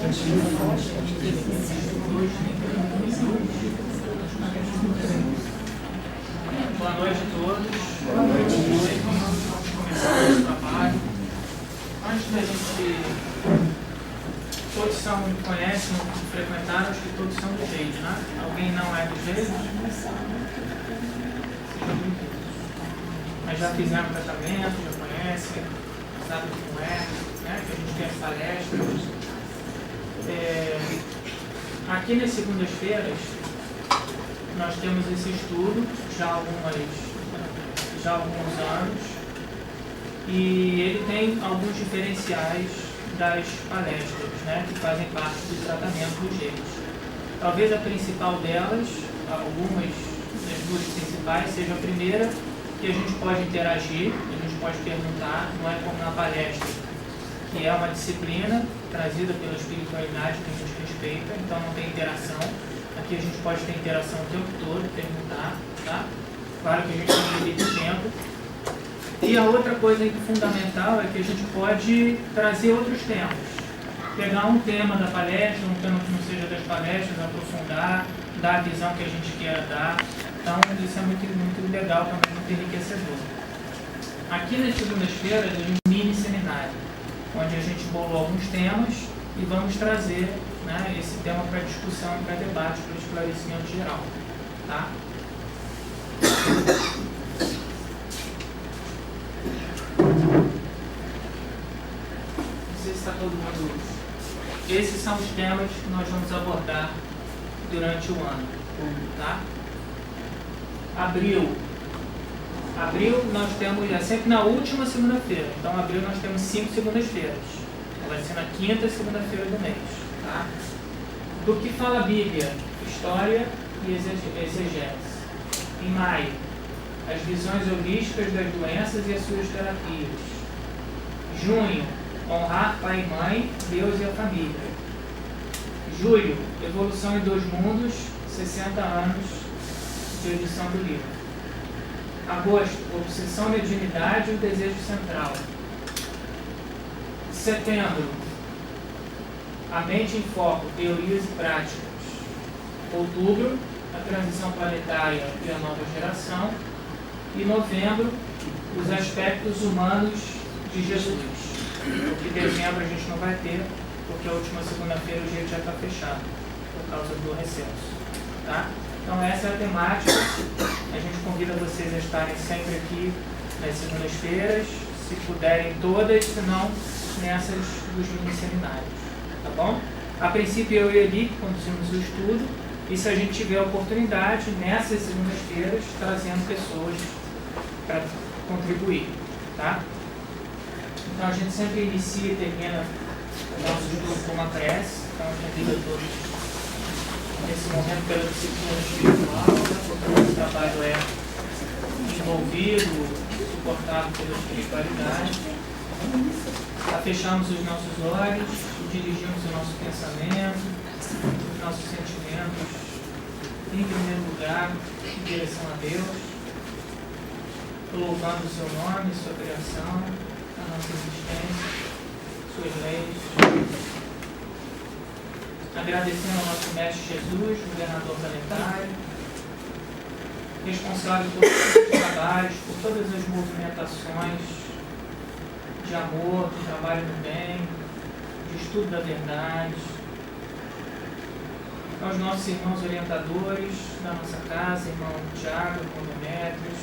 Boa noite a todos. Boa noite. Vamos começar o nosso trabalho. Antes da gente... Todos conhecem, frequentaram, acho que todos são do jeito, né? Alguém não é do jeito? Mas já fizeram tratamento, já conhecem, sabe como é, né? Que a gente tem as palestras. Aqui nas segundas-feiras, nós temos esse estudo já há alguns anos, e ele tem alguns diferenciais das palestras, né, que fazem parte do tratamento dos genes. Talvez a principal delas, algumas das duas principais, seja a primeira, que a gente pode interagir, a gente pode perguntar, não é como na palestra, que é uma disciplina trazida pela espiritualidade que a gente respeita, então não tem interação. Aqui a gente pode ter interação o tempo todo, perguntar, tá? Claro que a gente tem limite de tempo. E a outra coisa fundamental é que a gente pode trazer outros temas. Pegar um tema da palestra, um tema que não seja das palestras, aprofundar, dar a visão que a gente queira dar. Então, isso é muito, muito legal, também muito enriquecedor. Aqui nas segundas-feiras, é um mini seminário, onde a gente bolou alguns temas e vamos trazer, né, esse tema para discussão, para debate, para esclarecimento geral. Tá? Não sei se está todo mundo... Esses são os temas que nós vamos abordar durante o ano. Tá? Abril nós temos, é sempre na última segunda-feira. Então, abril nós temos 5 segundas-feiras. Vai ser na quinta segunda-feira do mês. Tá? Do que fala a Bíblia? História e exegese. Em maio, as visões holísticas das doenças e as suas terapias. Junho, honrar pai e mãe, Deus e a família. Julho, evolução em 2 mundos, 60 anos de edição do livro. Agosto, obsessão, mediunidade e o desejo central. Setembro, a mente em foco, teorias e práticas. Outubro, a transição planetária e a nova geração. E novembro, os aspectos humanos de Jesus. Porque dezembro a gente não vai ter, porque a última segunda-feira o jeito já está fechado, por causa do recesso. Tá? Então essa é a temática. A gente convida vocês a estarem sempre aqui nas segundas-feiras, se puderem todas, se não, nessas dos mini-seminários. Tá bom? A princípio eu e a Eli conduzimos o estudo, e se a gente tiver a oportunidade, nessas segundas-feiras, trazendo pessoas para contribuir. Tá? Então a gente sempre inicia e termina o nosso estudo com uma prece. Então eu convido a todos nesse momento pela disciplina espiritual, né, porque o nosso trabalho é envolvido, suportado pela espiritualidade. Fechamos os nossos olhos, dirigimos o nosso pensamento, os nossos sentimentos, em primeiro lugar, em direção a Deus, louvando o seu nome, sua criação, a nossa existência, suas leis. Agradecendo ao nosso Mestre Jesus, governador planetário, responsável por todos os trabalhos, por todas as movimentações de amor, de trabalho no bem, de estudo da verdade, aos nossos irmãos orientadores da nossa casa, irmão Tiago, irmão Demetrios,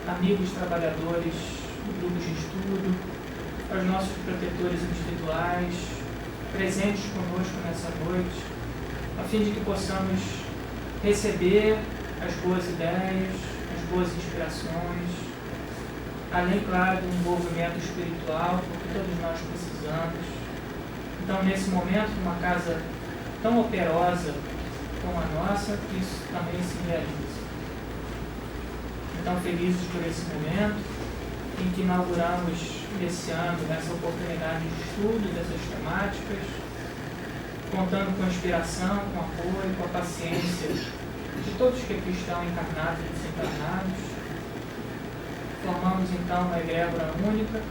amigos trabalhadores de grupos de estudo, aos nossos protetores individuais, presentes conosco nessa noite, a fim de que possamos receber as boas ideias, as boas inspirações, além, claro, do envolvimento espiritual, porque todos nós precisamos. Então, nesse momento, numa casa tão operosa como a nossa, isso também se realiza. Então, felizes por esse momento, em que inauguramos esse ano, nessa oportunidade de estudo dessas temáticas, contando com a inspiração, com o apoio, com a paciência de todos que aqui estão encarnados e desencarnados. Formamos então uma egrégora única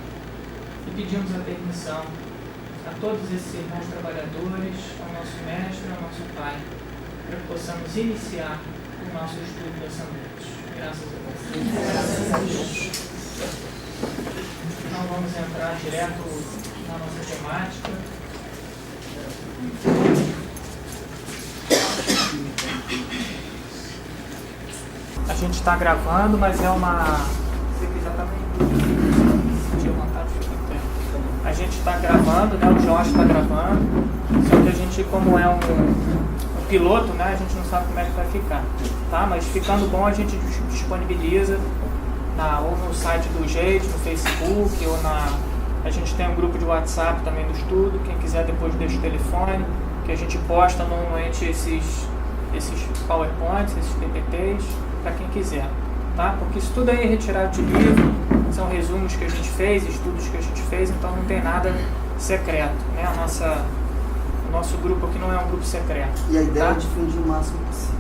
e pedimos a permissão a todos esses irmãos trabalhadores, ao nosso mestre, ao nosso Pai, para que possamos iniciar o nosso estudo dessa noite. Graças a Deus. Graças a Deus. Então vamos entrar direto na nossa temática. A gente está gravando, mas é uma... Se quiser também sentir vontade, fica em pé. A gente está gravando, né? O Jorge está gravando. Só que a gente, como é um piloto, né? A gente não sabe como é que vai ficar. Tá? Mas ficando bom, a gente disponibiliza ou no site do Jeito, no Facebook, ou a gente tem um grupo de WhatsApp também do estudo. Quem quiser depois deixa o telefone, que a gente posta normalmente esses PowerPoints, esses PPTs, para quem quiser, tá? Porque isso tudo aí é retirado de livro, são resumos que a gente fez, estudos que a gente fez, então não tem nada secreto, né? O nosso grupo aqui não é um grupo secreto. E a ideia tá? é difundir o máximo possível,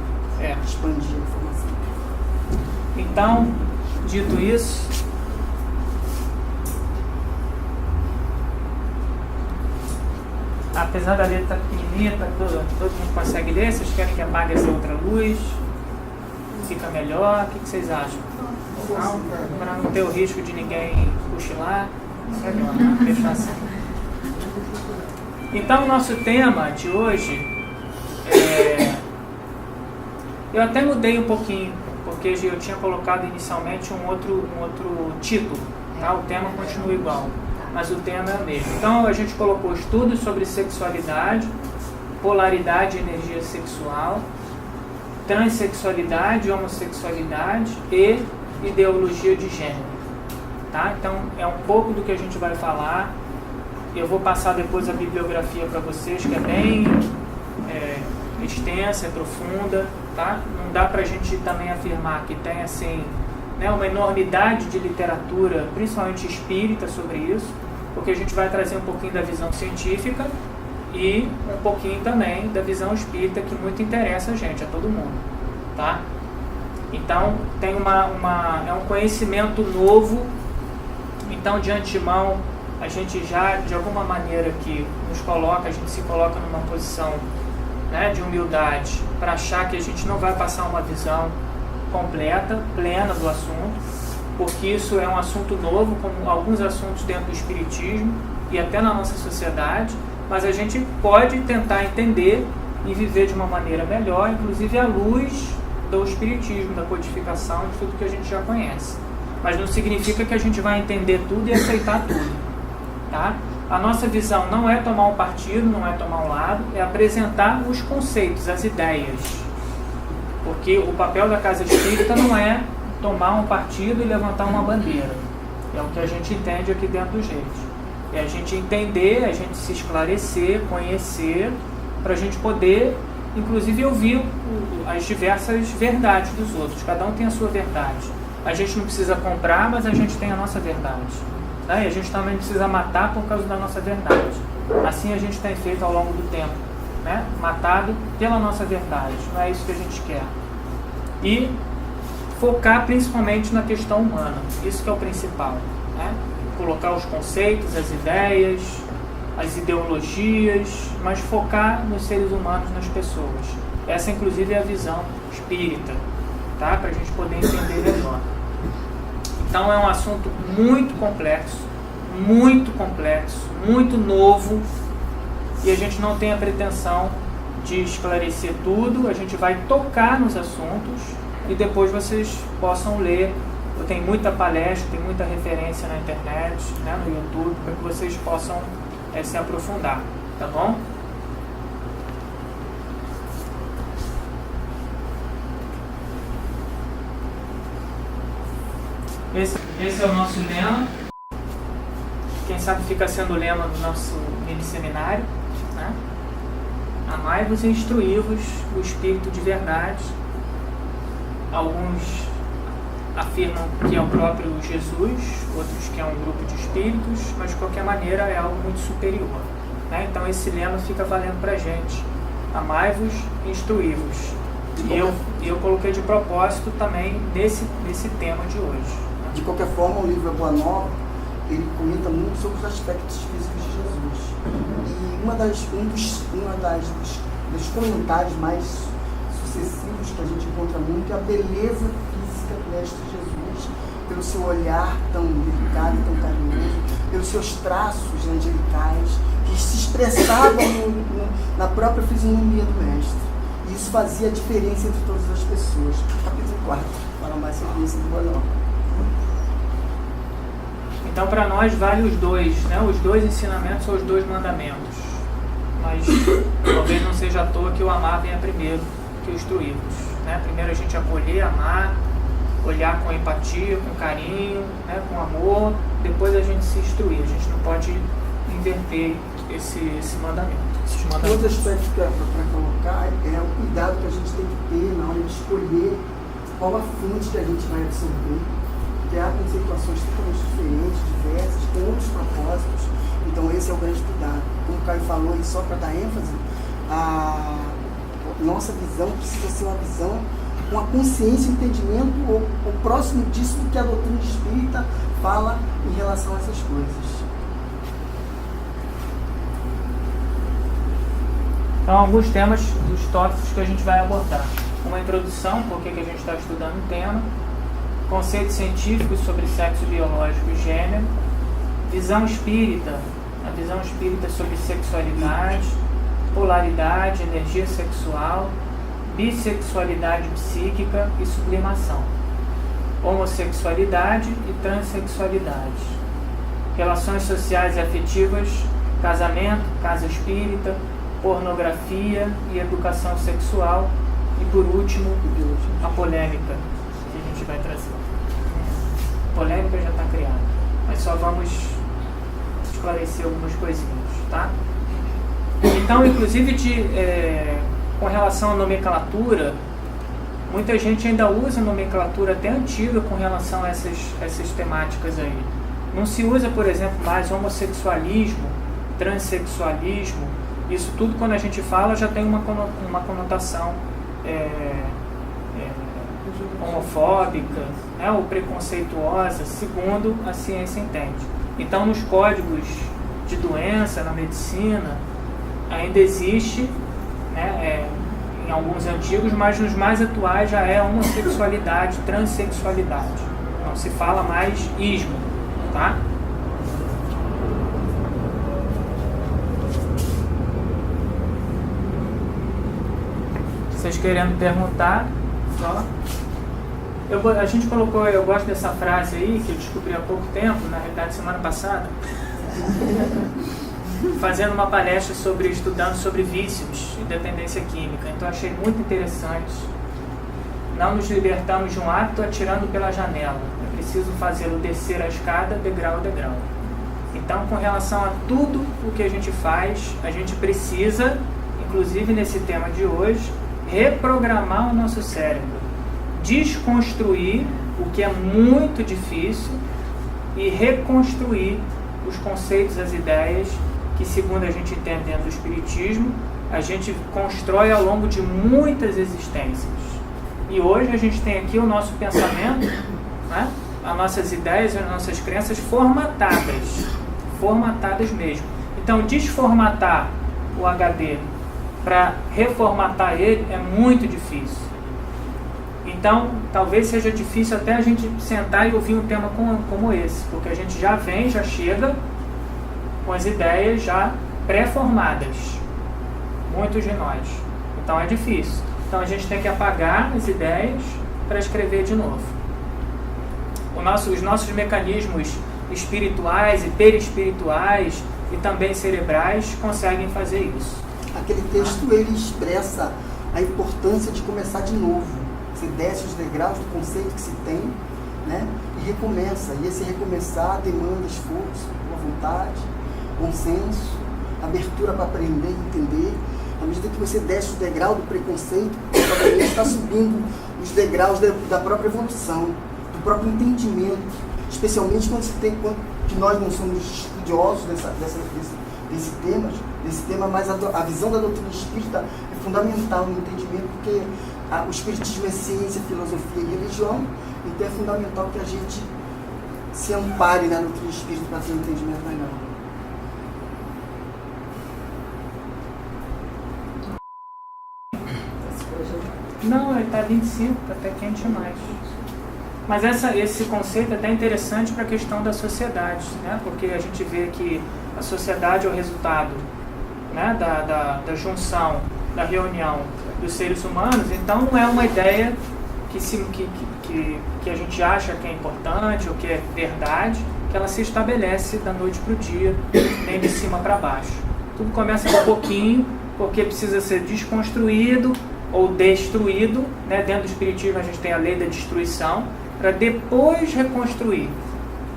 expandir a informação. Então, dito isso, apesar da letra estar pequenininha, todo mundo consegue ler. Vocês querem que apague essa outra luz? Fica melhor? O que vocês acham? Para não ter o risco de ninguém cochilar, melhor, né? Deixar assim. Então, o nosso tema de hoje eu até mudei um pouquinho, porque eu tinha colocado inicialmente um outro título, tá? O tema continua igual, mas o tema é o mesmo. Então, a gente colocou estudos sobre sexualidade, polaridade e energia sexual, transexualidade, homossexualidade e ideologia de gênero. Tá? Então, é um pouco do que a gente vai falar. Eu vou passar depois a bibliografia para vocês, que é bem extensa, é profunda. Tá? Não dá para a gente também afirmar que tem assim, né, uma enormidade de literatura, principalmente espírita, sobre isso, porque a gente vai trazer um pouquinho da visão científica e um pouquinho também da visão espírita, que muito interessa a gente, a todo mundo, tá? Então, tem é um conhecimento novo. Então, de antemão, a gente já, de alguma maneira que a gente se coloca numa posição, né, de humildade, para achar que a gente não vai passar uma visão completa, plena do assunto, porque isso é um assunto novo, como alguns assuntos dentro do espiritismo e até na nossa sociedade, mas a gente pode tentar entender e viver de uma maneira melhor, inclusive à luz do espiritismo, da codificação, de tudo que a gente já conhece. Mas não significa que a gente vai entender tudo e aceitar tudo, tá? A nossa visão não é tomar um partido, não é tomar um lado, é apresentar os conceitos, as ideias. Porque o papel da Casa Espírita não é tomar um partido e levantar uma bandeira. É o que a gente entende aqui dentro do Jeito. É a gente entender, a gente se esclarecer, conhecer, para a gente poder, inclusive, ouvir as diversas verdades dos outros. Cada um tem a sua verdade. A gente não precisa comprar, mas a gente tem a nossa verdade. Tá? E a gente também precisa matar por causa da nossa verdade. Assim a gente tem feito ao longo do tempo, né? Matado pela nossa verdade. Não é isso que a gente quer. E focar principalmente na questão humana. Isso que é o principal, né? Colocar os conceitos, as ideias, as ideologias, mas focar nos seres humanos, nas pessoas. Essa, inclusive, é a visão espírita, tá? Para a gente poder entender melhor. Então, é um assunto muito complexo, muito novo, e a gente não tem a pretensão de esclarecer tudo. A gente vai tocar nos assuntos e depois vocês possam ler. Eu tenho muita palestra, tem muita referência na internet, né, no YouTube, para que vocês possam se aprofundar, tá bom? Esse é o nosso lema. Quem sabe fica sendo o lema do nosso mini seminário, né? Amai-vos e instruí-vos o Espírito de verdade. Alguns afirmam que é o próprio Jesus, outros que é um grupo de espíritos, mas de qualquer maneira é algo muito superior, né? Então esse lema fica valendo pra gente. Amai-vos e instruí-vos. E eu coloquei de propósito também nesse tema de hoje, né? De qualquer forma, o livro A Boa Nova, ele comenta muito sobre os aspectos físicos de Jesus. E dos comentários mais sucessivos que a gente encontra muito é a beleza física do Mestre Jesus, pelo seu olhar tão delicado, tão carinhoso, pelos seus traços angelicais, que se expressavam na própria fisionomia do Mestre. E isso fazia a diferença entre todas as pessoas. Capítulo 4, fala mais sobre isso do Bonhoeffer. Então, para nós, vale os dois, né? Os dois ensinamentos ou os dois mandamentos. Mas talvez não seja à toa que o amar venha primeiro que o instruirmos, né? Primeiro a gente acolher, amar, olhar com empatia, com carinho, né? Com amor, depois a gente se instruir. A gente não pode inverter esse mandamento. Outro aspecto para colocar é o cuidado que a gente tem que ter na hora de escolher qual a fonte que a gente vai absorver, porque há conceituações totalmente diferentes, diversas, com outros propósitos. Então esse é o grande cuidado. Como o Caio falou, e só para dar ênfase, a nossa visão precisa ser uma visão com a consciência e entendimento ou próximo disso do que a doutrina espírita fala em relação a essas coisas. Então, alguns temas dos tópicos que a gente vai abordar. Uma introdução, porque que a gente está estudando o tema, conceitos científicos sobre sexo biológico e gênero, visão espírita, a visão espírita sobre sexualidade, polaridade, energia sexual, bissexualidade psíquica e sublimação, homossexualidade e transexualidade, relações sociais e afetivas, casamento, casa espírita, pornografia e educação sexual e, por último, a polêmica que a gente vai trazer. A polêmica já está criada, mas só vamos esclarecer algumas coisinhas, tá? Então, inclusive, com relação à nomenclatura, muita gente ainda usa nomenclatura até antiga com relação a essas temáticas aí. Não se usa, por exemplo, mais homossexualismo, transexualismo. Isso tudo, quando a gente fala, já tem uma conotação homofóbica, né, ou preconceituosa, segundo a ciência entende. Então, nos códigos de doença, na medicina, ainda existe, né, em alguns antigos, mas nos mais atuais já é homossexualidade, transexualidade. Não se fala mais ismo, tá? Vocês querendo perguntar, só. A gente colocou, eu gosto dessa frase aí, que eu descobri há pouco tempo, na realidade semana passada, fazendo uma palestra estudando sobre vícios e dependência química. Então achei muito interessante. Não nos libertamos de um hábito atirando pela janela. É preciso fazê-lo descer a escada, degrau a degrau. Então, com relação a tudo o que a gente faz, a gente precisa, inclusive nesse tema de hoje, reprogramar o nosso cérebro, desconstruir o que é muito difícil e reconstruir os conceitos, as ideias que, segundo a gente entende dentro do Espiritismo, a gente constrói ao longo de muitas existências. E hoje a gente tem aqui o nosso pensamento, né? As nossas ideias, as nossas crenças formatadas mesmo. Então, desformatar o HD para reformatar ele é muito difícil. Então, talvez seja difícil até a gente sentar e ouvir um tema como esse, porque a gente já chega com as ideias já pré-formadas, muitos de nós. Então é difícil. Então a gente tem que apagar as ideias para escrever de novo. Os nossos mecanismos espirituais e perispirituais e também cerebrais conseguem fazer isso. Aquele texto, ele expressa a importância de começar de novo. Você desce os degraus do conceito que se tem, né? E recomeça. E esse recomeçar demanda esforço, boa vontade, bom senso, abertura para aprender e entender. À medida que você desce o degrau do preconceito, você está subindo os degraus da própria evolução, do próprio entendimento. Especialmente que nós não somos estudiosos desse tema, mas a visão da doutrina espírita é fundamental no entendimento, porque o espiritismo é ciência, filosofia e religião, então é fundamental que a gente se ampare na doutrina espírita para ter um entendimento melhor. Não, ele está 25, está até quente demais. Mas esse conceito é até interessante para a questão da sociedade, né? Porque a gente vê que a sociedade é o resultado, né? da junção, da reunião dos seres humanos. Então não é uma ideia que a gente acha que é importante ou que é verdade, que ela se estabelece da noite para o dia, nem de cima para baixo. Tudo começa com um pouquinho, porque precisa ser desconstruído ou destruído, né? Dentro do Espiritismo a gente tem a lei da destruição, para depois reconstruir.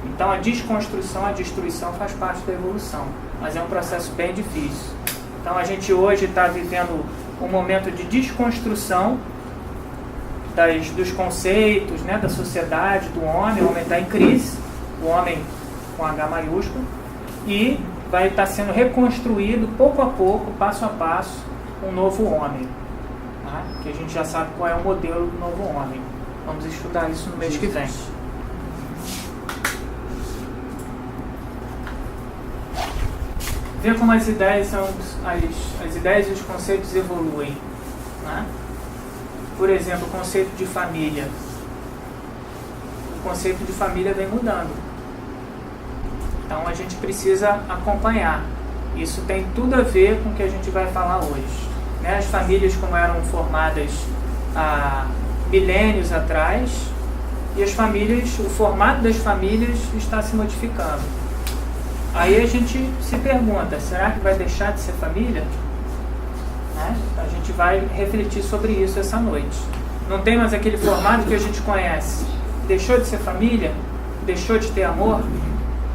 Então a desconstrução, a destruição faz parte da evolução, mas é um processo bem difícil. Então a gente hoje está vivendo um momento de desconstrução dos conceitos, né, da sociedade, do homem. O homem está em crise, o homem com H maiúsculo, e vai estar sendo reconstruído pouco a pouco, passo a passo, um novo homem, tá? Que a gente já sabe qual é o modelo do novo homem. Vamos estudar isso no mês que vem. Ver como as ideias as ideias e os conceitos evoluem, né? Por exemplo, o conceito de família. O conceito de família vem mudando. Então a gente precisa acompanhar. Isso tem tudo a ver com o que a gente vai falar hoje, né? As famílias como eram formadas há milênios atrás, e as famílias, o formato das famílias está se modificando. Aí a gente se pergunta, será que vai deixar de ser família? Né? A gente vai refletir sobre isso essa noite. Não tem mais aquele formato que a gente conhece. Deixou de ser família? Deixou de ter amor?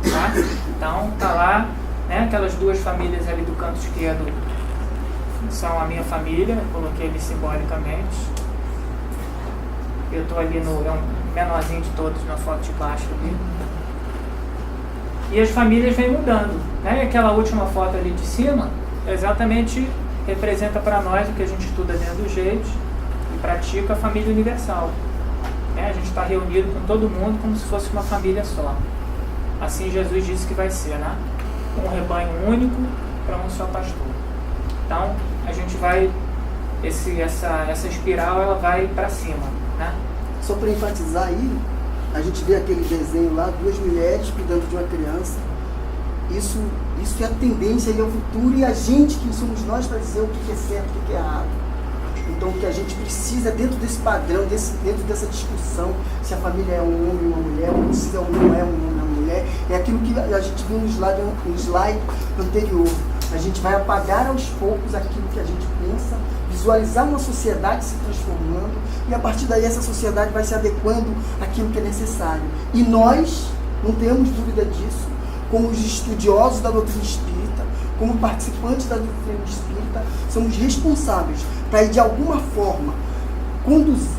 Tá? Então tá lá, né? Aquelas duas famílias ali do canto esquerdo são a minha família, coloquei ali simbolicamente. Eu estou ali é um menorzinho de todos na foto de baixo ali. E as famílias vêm mudando, né? Aquela última foto ali de cima exatamente representa para nós o que a gente estuda dentro do jeito e pratica a família universal, né? A gente está reunido com todo mundo como se fosse uma família só. Assim Jesus disse que vai ser, né? Um rebanho único para um só pastor. Então a gente vai, essa espiral ela vai para cima, né? Só para enfatizar aí, a gente vê aquele desenho lá, duas mulheres cuidando de uma criança. Isso é a tendência e é o futuro, e a gente, que somos nós, para dizer o que é certo e o que é errado. Então o que a gente precisa, dentro desse padrão, dentro dessa discussão, se a família é um homem e uma mulher, ou se não é um homem e uma mulher, é aquilo que a gente viu no slide anterior. A gente vai apagar aos poucos aquilo que a gente pensa, visualizar uma sociedade se transformando, e a partir daí essa sociedade vai se adequando àquilo que é necessário. E nós, não temos dúvida disso, como os estudiosos da doutrina espírita, como participantes da doutrina espírita, somos responsáveis para ir de alguma forma,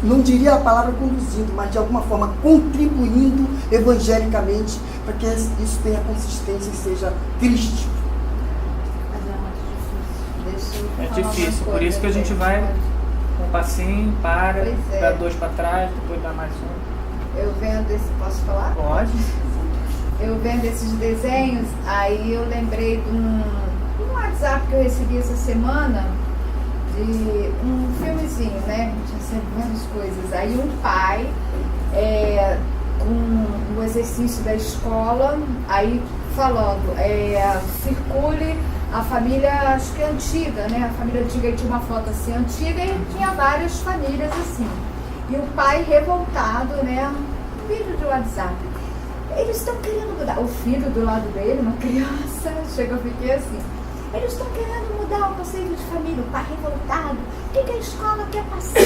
não diria a palavra conduzindo, mas de alguma forma contribuindo evangelicamente para que isso tenha consistência e seja crístico. É difícil, por isso que a gente vai um passinho, dá dois para trás, depois dá mais um. Eu vendo posso falar? Pode. Eu vendo esses desenhos, aí eu lembrei de um WhatsApp que eu recebi essa semana, de um filmezinho, né? A gente recebe várias coisas. Aí um pai, com o exercício da escola, aí falando, circule a família, acho que é antiga, né? A família antiga, tinha uma foto assim antiga e tinha várias famílias assim. E o pai revoltado, né? Um vídeo de WhatsApp. Eles estão querendo mudar. O filho do lado dele, uma criança, chegou, fiquei assim. Eles estão querendo mudar o conceito de família. O pai revoltado. O que a escola quer passar?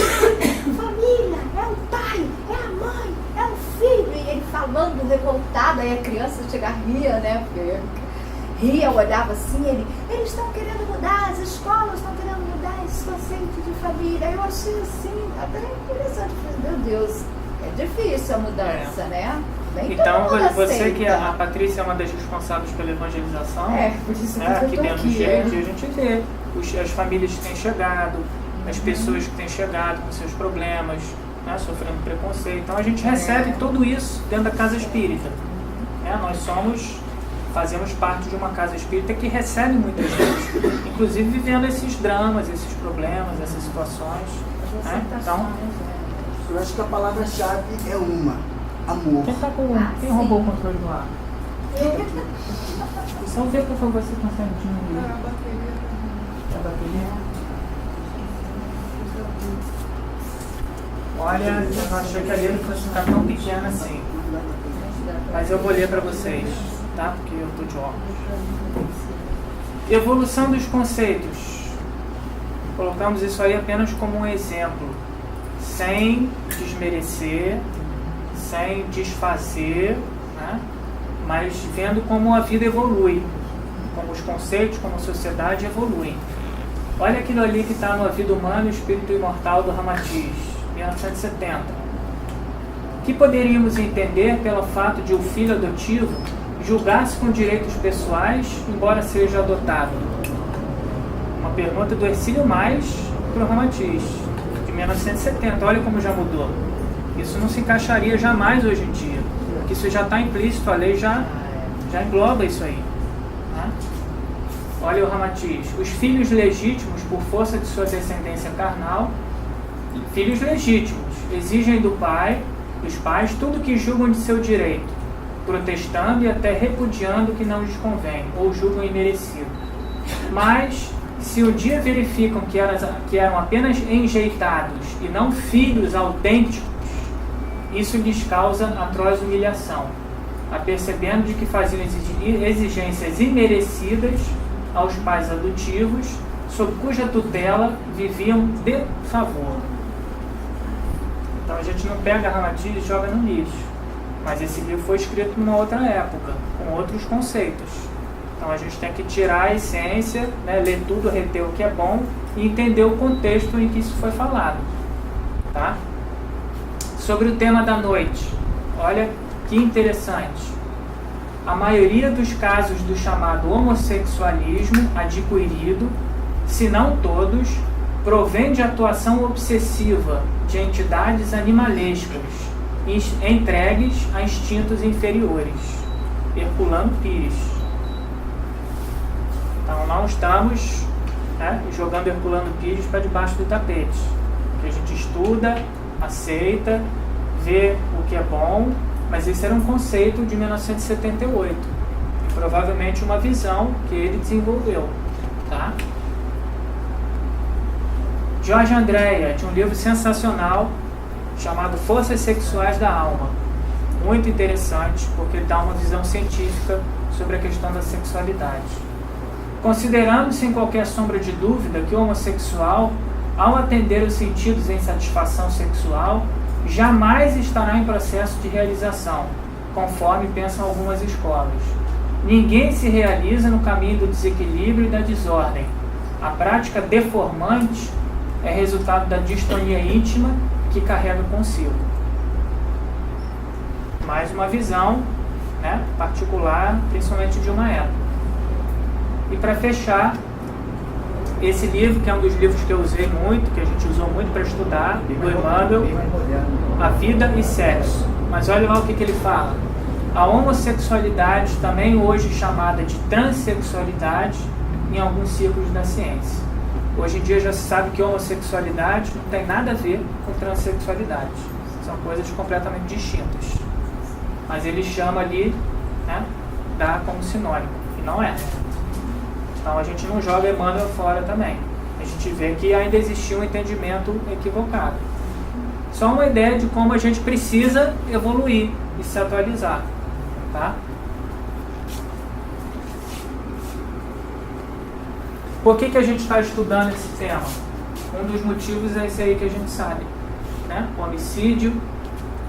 Família, é o pai, é a mãe, é o filho. E ele falando revoltado, aí a criança chega, ria, né? Porque ria, olhava assim, eles estão querendo mudar, as escolas estão querendo mudar esse conceito de família. Eu achei assim, até interessante. Meu Deus, é difícil a mudança, né? Então, você que a Patrícia é uma das responsáveis pela evangelização, por isso que aqui eu tô dentro do aqui, jeito, a gente vê as famílias que têm chegado, as pessoas que têm chegado com seus problemas, né, sofrendo preconceito. Então a gente recebe tudo isso dentro da casa espírita. Nós fazemos parte de uma casa espírita que recebe muita gente, inclusive vivendo esses dramas, esses problemas, essas situações. Então, eu acho que a palavra-chave é amor. Quem roubou o controle do ar? Só ver, por favor, se consegue diminuir a bateria. Olha, eu não achei que a letra fosse ficar tão pequena assim. Mas eu vou ler para vocês, tá? Porque eu estou de óculos. Evolução dos conceitos. Colocamos isso aí apenas como um exemplo, sem desmerecer, sem desfazer, né? Mas vendo como a vida evolui, como os conceitos, como a sociedade evoluem. Olha aquilo ali que está no A Vida Humana e o Espírito Imortal do Ramatiz, 1970. O que poderíamos entender pelo fato de o filho adotivo julgar-se com direitos pessoais, embora seja adotado? Uma pergunta do Hercílio Mais para o Ramatiz, de 1970. Olha como já mudou. Isso não se encaixaria jamais hoje em dia, porque isso já está implícito, a lei já engloba isso aí. Né? Olha o Ramatiz. Os filhos legítimos, por força de sua descendência carnal, filhos legítimos, exigem dos pais, tudo que julgam de seu direito, protestando e até repudiando o que não lhes convém, ou julgam imerecido. Mas, se um dia verificam que eram apenas enjeitados e não filhos autênticos, isso lhes causa atroz humilhação, apercebendo de que faziam exigências imerecidas aos pais adotivos, sob cuja tutela viviam de favor. Então a gente não pega a Ramatiz e joga no lixo, mas esse livro foi escrito numa outra época, com outros conceitos. Então a gente tem que tirar a essência, né, ler tudo, reter o que é bom e entender o contexto em que isso foi falado. Tá? Sobre o tema da noite, olha que interessante. A maioria dos casos do chamado homossexualismo adquirido, se não todos, provém de atuação obsessiva de entidades animalescas entregues a instintos inferiores. Herculano Pires. Então não estamos, né, jogando Herculano Pires para debaixo do tapete. Que a gente estuda, aceita, vê o que é bom, mas esse era um conceito de 1978 e provavelmente uma visão que ele desenvolveu, tá? Jorge Andréa tinha um livro sensacional chamado Forças Sexuais da Alma, muito interessante porque ele dá uma visão científica sobre a questão da sexualidade. Considerando sem qualquer sombra de dúvida que o homossexual, ao atender os sentidos em satisfação sexual, jamais estará em processo de realização, conforme pensam algumas escolas. Ninguém se realiza no caminho do desequilíbrio e da desordem. A prática deformante é resultado da distonia íntima que carrega consigo. Mais uma visão, né, particular, principalmente de uma época. E para fechar, esse livro, que é um dos livros que eu usei muito, que a gente usou muito para estudar, do Emmanuel, A Vida e Sexo. Mas olha lá o que ele fala. A homossexualidade, também hoje chamada de transexualidade, em alguns círculos da ciência. Hoje em dia já se sabe que homossexualidade não tem nada a ver com transexualidade. São coisas completamente distintas. Mas ele chama ali, né, dá como sinônimo, e não é. Então a gente não joga Emmanuel fora também. A gente vê que ainda existia um entendimento equivocado. Só uma ideia de como a gente precisa evoluir e se atualizar. Tá? Por que a gente está estudando esse tema? Um dos motivos é esse aí que a gente sabe. Né? Homicídio,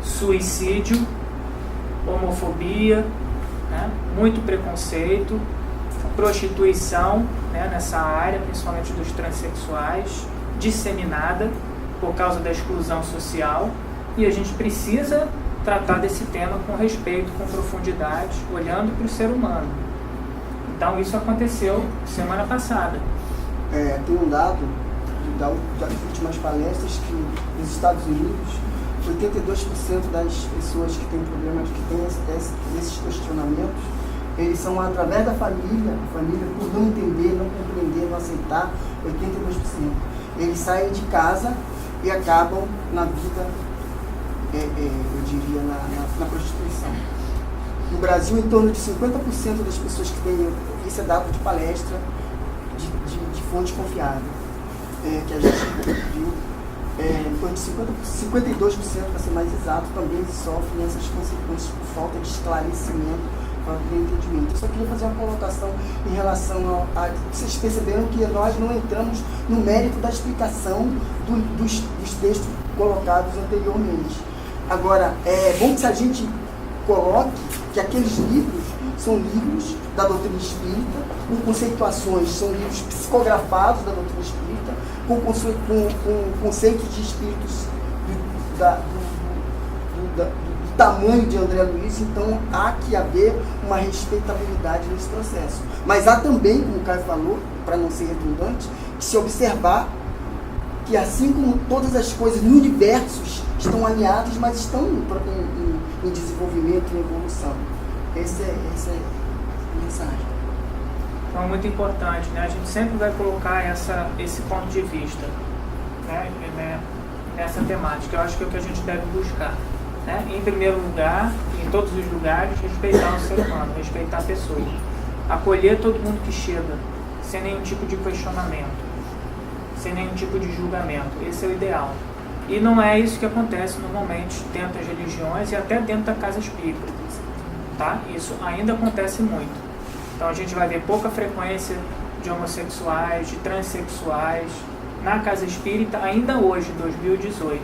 suicídio, homofobia, né? Muito preconceito, prostituição, né, nessa área, principalmente dos transexuais, disseminada por causa da exclusão social, e a gente precisa tratar desse tema com respeito, com profundidade, olhando para o ser humano. Então isso aconteceu semana passada. Tem um dado das últimas palestras que nos Estados Unidos 82% das pessoas que têm problemas, que têm esses questionamentos, eles são através da família por não entender, não compreender, não aceitar, 82%. Eles saem de casa e acabam na vida, eu diria, na prostituição. No Brasil, em torno de 50% das pessoas que têm, isso é dado de palestra, de fonte confiável, que a gente viu, em torno de 52%, para ser mais exato, também sofrem essas consequências por falta de esclarecimento, falta de entendimento. Eu só queria fazer uma colocação em relação a... Vocês perceberam que nós não entramos no mérito da explicação dos textos colocados anteriormente. Agora, é bom que se a gente coloque que aqueles livros são livros da doutrina espírita, com conceituações, são livros psicografados da doutrina espírita, com conceitos de espíritos do tamanho de André Luiz. Então há que haver uma respeitabilidade nesse processo. Mas há também, como o Caio falou, para não ser redundante, que se observar que assim como todas as coisas no universo estão alinhadas, mas estão em desenvolvimento, em evolução. Essa é a mensagem. Então, muito importante, né? A gente sempre vai colocar esse ponto de vista, né? Essa temática. Eu acho que é o que a gente deve buscar, né? Em primeiro lugar, em todos os lugares, respeitar o ser humano, respeitar a pessoa, acolher todo mundo que chega, sem nenhum tipo de questionamento, sem nenhum tipo de julgamento. Esse é o ideal. E não é isso que acontece normalmente dentro das religiões e até dentro da casa espírita, tá? Isso ainda acontece muito. Então a gente vai ver pouca frequência de homossexuais, de transexuais na casa espírita ainda hoje, 2018.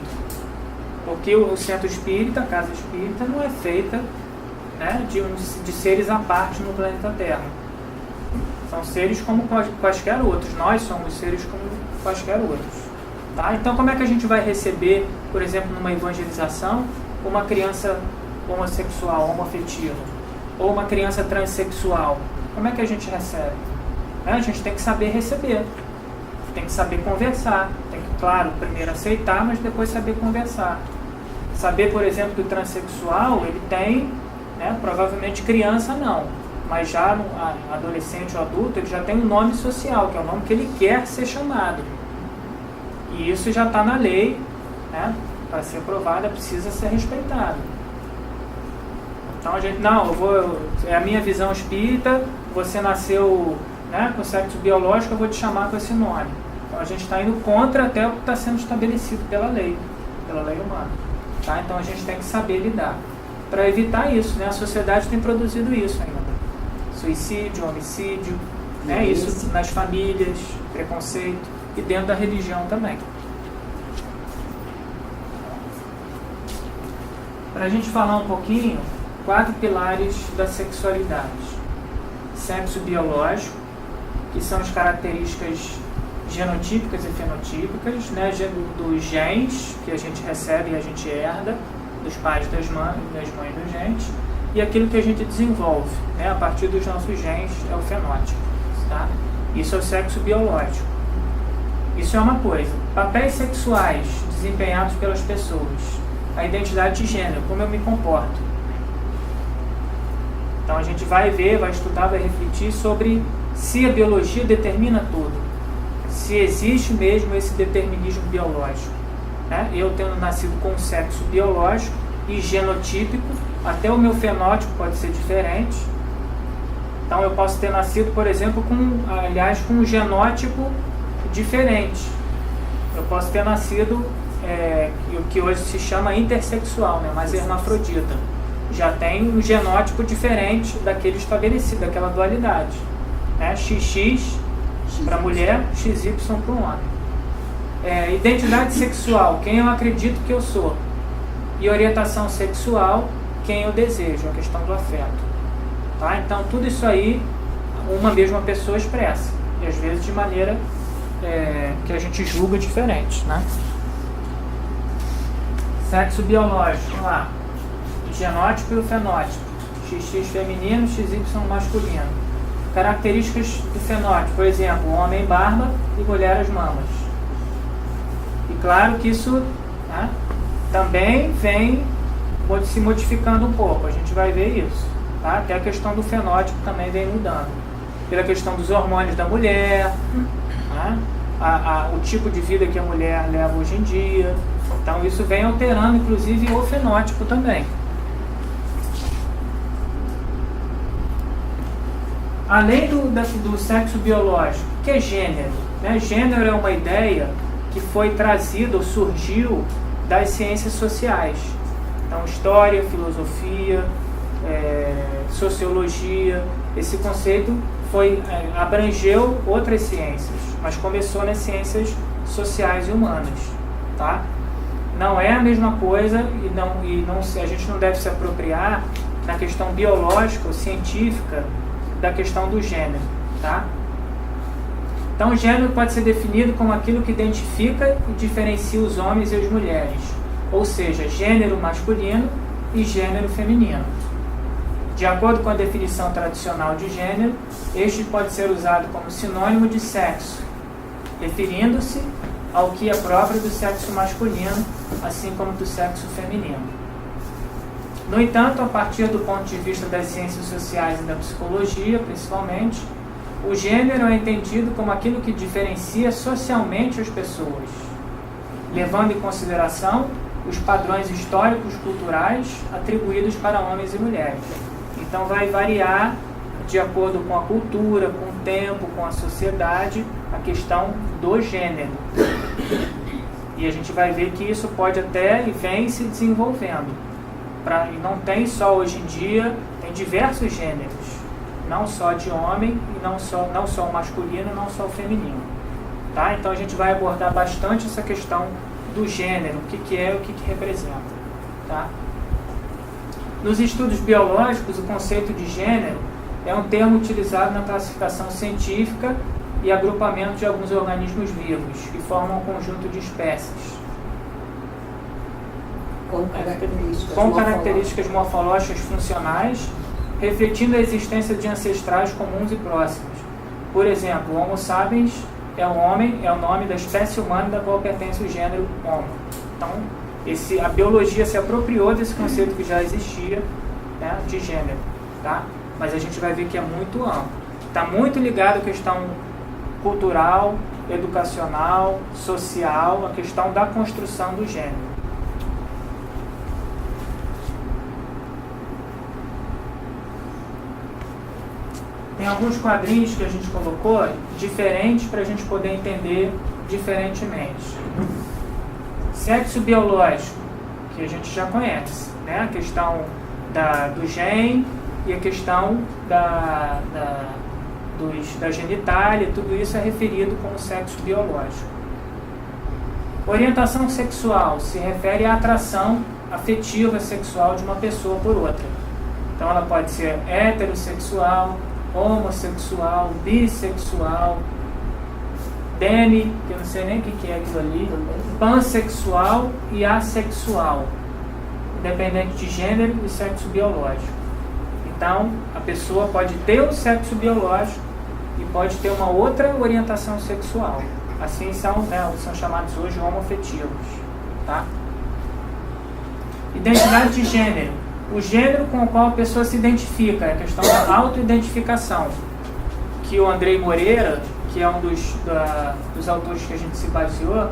Porque o centro espírita, a casa espírita, não é feita, né, de seres à parte no planeta Terra. São seres como quaisquer outros. Nós somos seres como quaisquer outros. Tá? Então como é que a gente vai receber, por exemplo, numa evangelização, uma criança homossexual, homoafetiva, ou uma criança transexual? Como é que a gente recebe? A gente tem que saber receber, tem que saber conversar, tem que, claro, primeiro aceitar, mas depois saber conversar. Saber, por exemplo, que o transexual, ele tem, né, provavelmente criança não, mas já no adolescente ou adulto, ele já tem um nome social, que é o nome que ele quer ser chamado. E isso já está na lei, né, para ser aprovada, precisa ser respeitado. Então a gente, é a minha visão espírita, você nasceu, né, com sexo biológico, eu vou te chamar com esse nome. Então a gente está indo contra até o que está sendo estabelecido pela lei humana. Tá? Então a gente tem que saber lidar. Para evitar isso, né, a sociedade tem produzido isso ainda. Suicídio, homicídio, né, isso nas famílias, preconceito e dentro da religião também. Para a gente falar um pouquinho, 4 pilares da sexualidade. Sexo biológico, que são as características genotípicas e fenotípicas, né, dos genes que a gente recebe e a gente herda, dos pais, das mães dos genes, e aquilo que a gente desenvolve, né, a partir dos nossos genes, é o fenótipo. Tá? Isso é o sexo biológico. Isso é uma coisa. Papéis sexuais desempenhados pelas pessoas. A identidade de gênero, como eu me comporto. Então a gente vai ver, vai estudar, vai refletir sobre se a biologia determina tudo. Se existe mesmo esse determinismo biológico. Né? Eu tendo nascido com sexo biológico e genotípico, até o meu fenótipo pode ser diferente. Então eu posso ter nascido, por exemplo, com um genótipo diferente. Eu posso ter nascido, o que hoje se chama intersexual, né? Mas hermafrodita. Já tem um genótipo diferente daquele estabelecido, daquela dualidade. Né? XX para mulher, XY para o homem. Identidade sexual, quem eu acredito que eu sou. E orientação sexual, quem eu desejo, a questão do afeto. Tá? Então tudo isso aí, uma mesma pessoa expressa. E às vezes de maneira que a gente julga diferente. Né? Sexo biológico, vamos lá. O genótipo e o fenótipo. XX feminino, XY masculino. Características do fenótipo, por exemplo, homem barba e mulher as mamas. E claro que isso, né, também vem se modificando um pouco, a gente vai ver isso. Tá? Até a questão do fenótipo também vem mudando. Pela questão dos hormônios da mulher, né? o tipo de vida que a mulher leva hoje em dia. Então isso vem alterando inclusive o fenótipo também. Além do sexo biológico, o que é gênero? Né? Gênero é uma ideia que foi trazida ou surgiu das ciências sociais. Então, história, filosofia, sociologia, esse conceito abrangeu outras ciências, mas começou nas ciências sociais e humanas. Tá? Não é a mesma coisa a gente não deve se apropriar na questão biológica ou científica da questão do gênero, tá? Então, o gênero pode ser definido como aquilo que identifica e diferencia os homens e as mulheres, ou seja, gênero masculino e gênero feminino. De acordo com a definição tradicional de gênero, este pode ser usado como sinônimo de sexo, referindo-se ao que é próprio do sexo masculino, assim como do sexo feminino. No entanto, a partir do ponto de vista das ciências sociais e da psicologia, principalmente, o gênero é entendido como aquilo que diferencia socialmente as pessoas, levando em consideração os padrões históricos culturais atribuídos para homens e mulheres. Então vai variar de acordo com a cultura, com o tempo, com a sociedade, a questão do gênero. E a gente vai ver que isso pode até e vem se desenvolvendo. E não tem só hoje em dia, tem diversos gêneros, não só de homem, e não só o masculino, não só o feminino. Tá? Então a gente vai abordar bastante essa questão do gênero, o que é, o que representa. Tá? Nos estudos biológicos, o conceito de gênero é um termo utilizado na classificação científica e agrupamento de alguns organismos vivos, que formam um conjunto de espécies. Com características morfológicas funcionais, refletindo a existência de ancestrais comuns e próximos. Por exemplo, o Homo sapiens é o nome da espécie humana da qual pertence o gênero Homo. Então, a biologia se apropriou desse conceito que já existia, né, de gênero. Tá? Mas a gente vai ver que é muito amplo. Está muito ligado à questão cultural, educacional, social, a questão da construção do gênero. Tem alguns quadrinhos que a gente colocou diferentes para a gente poder entender diferentemente. Sexo biológico, que a gente já conhece, né? A questão do gene e a questão da genitália, tudo isso é referido como sexo biológico. Orientação sexual se refere à atração afetiva sexual de uma pessoa por outra. Então ela pode ser heterossexual, homossexual, bissexual, demi, que eu não sei nem o que é aquilo ali, pansexual e assexual, independente de gênero e sexo biológico. Então, a pessoa pode ter o sexo biológico e pode ter uma outra orientação sexual. Assim são chamados hoje homoafetivos. Tá? Identidade de gênero. O gênero com o qual a pessoa se identifica, é a questão da autoidentificação, que o Andrei Moreira, que é um dos autores que a gente se baseou,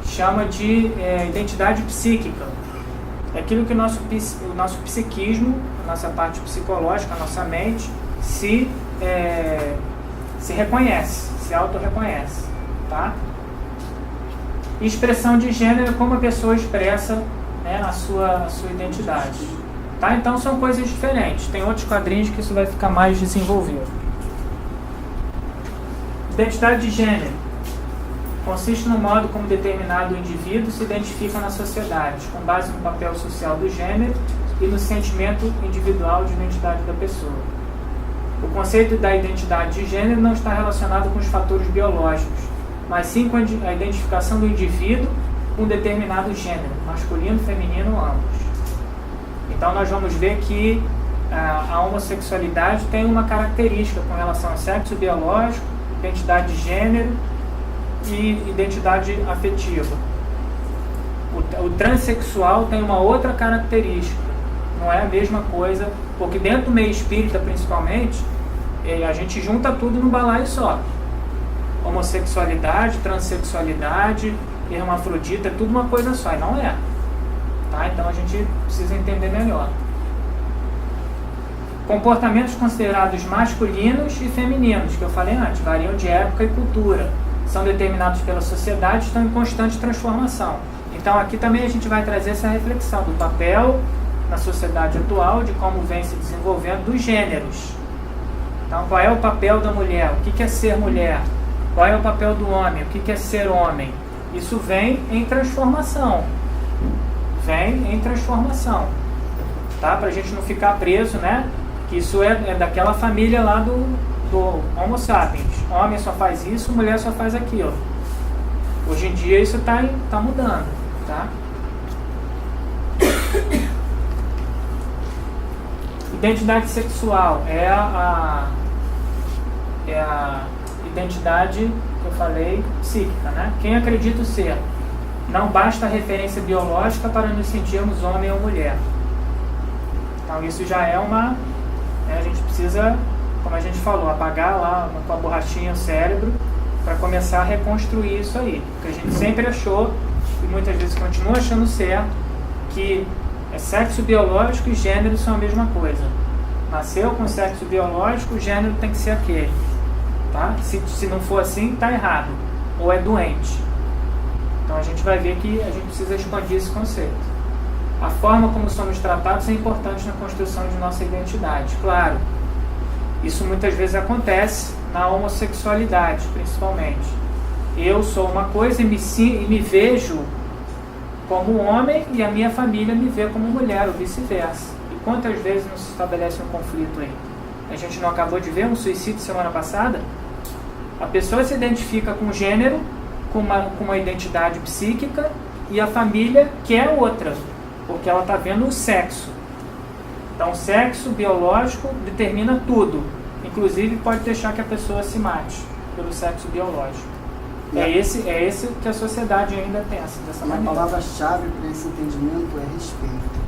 chama de identidade psíquica. É aquilo que o nosso psiquismo, a nossa parte psicológica, a nossa mente, se reconhece, se auto-reconhece. Tá? Expressão de gênero é como a pessoa expressa, né, a sua identidade. Tá? Então são coisas diferentes. Tem outros quadrinhos que isso vai ficar mais desenvolvido. Identidade de gênero consiste no modo como determinado indivíduo se identifica na sociedade, com base no papel social do gênero e no sentimento individual de identidade da pessoa. O conceito da identidade de gênero não está relacionado com os fatores biológicos, mas sim com a identificação do indivíduo com um determinado gênero, masculino, feminino, ambos. Então nós vamos ver que a homossexualidade tem uma característica com relação ao sexo biológico, identidade de gênero e identidade afetiva. O transexual tem uma outra característica, não é a mesma coisa, porque dentro do meio espírita principalmente, a gente junta tudo num balaio só. homossexualidade, transexualidade, hermafrodita, é tudo uma coisa só, e não é. Tá? Então a gente precisa entender melhor. Comportamentos considerados masculinos e femininos, que eu falei antes, variam de época e cultura. São determinados pela sociedade e estão em constante transformação. Então aqui também a gente vai trazer essa reflexão do papel na sociedade atual, de como vem se desenvolvendo dos gêneros. Então qual é o papel da mulher? O que é ser mulher? Qual é o papel do homem? O que é ser homem? Isso vem em transformação. Vem em transformação. Tá? Para a gente não ficar preso, né? Que isso é daquela família lá do Homo sapiens. Homem só faz isso, mulher só faz aquilo. Hoje em dia isso está mudando. Tá? Identidade sexual é a identidade que eu falei, psíquica, né? Quem acredita ser? Não basta a referência biológica para nos sentirmos homem ou mulher. Então isso já é uma... a gente precisa, como a gente falou, apagar lá com a borrachinha o cérebro para começar a reconstruir isso aí. Porque a gente sempre achou, e muitas vezes continua achando certo, que sexo biológico e gênero são a mesma coisa. Nasceu com sexo biológico, o gênero tem que ser aquele. Tá? Se não for assim, está errado. Ou é doente. Então a gente vai ver que a gente precisa expandir esse conceito. A forma como somos tratados é importante na construção de nossa identidade. Claro, isso muitas vezes acontece na homossexualidade, principalmente. Eu sou uma coisa e me vejo como homem e a minha família me vê como mulher, ou vice-versa. E quantas vezes não se estabelece um conflito aí? A gente não acabou de ver um suicídio semana passada? A pessoa se identifica com gênero, com uma identidade psíquica, e a família quer outra, porque ela está vendo o sexo. Então o sexo biológico determina tudo, inclusive pode deixar que a pessoa se mate pelo sexo biológico. É esse que a sociedade ainda pensa dessa maneira. A palavra-chave para esse entendimento é respeito.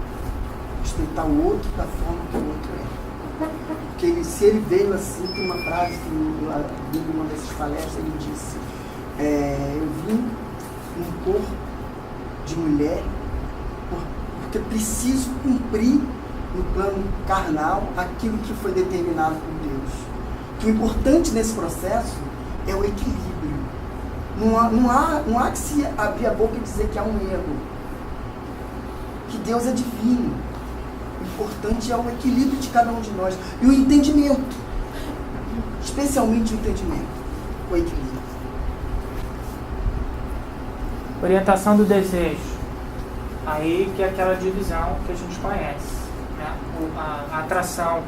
Respeitar o outro da forma que o outro é. Porque se ele veio assim, tem uma frase que eu vi em uma dessas palestras, ele disse: eu vim num corpo de mulher porque preciso cumprir no plano carnal aquilo que foi determinado por Deus. Que o importante nesse processo é o equilíbrio. Não há que se abrir a boca e dizer que há um erro. Que Deus é divino. O importante é o equilíbrio de cada um de nós. E o entendimento. Especialmente o entendimento. O equilíbrio. Orientação do desejo. Aí que é aquela divisão que a gente conhece. Né? A atração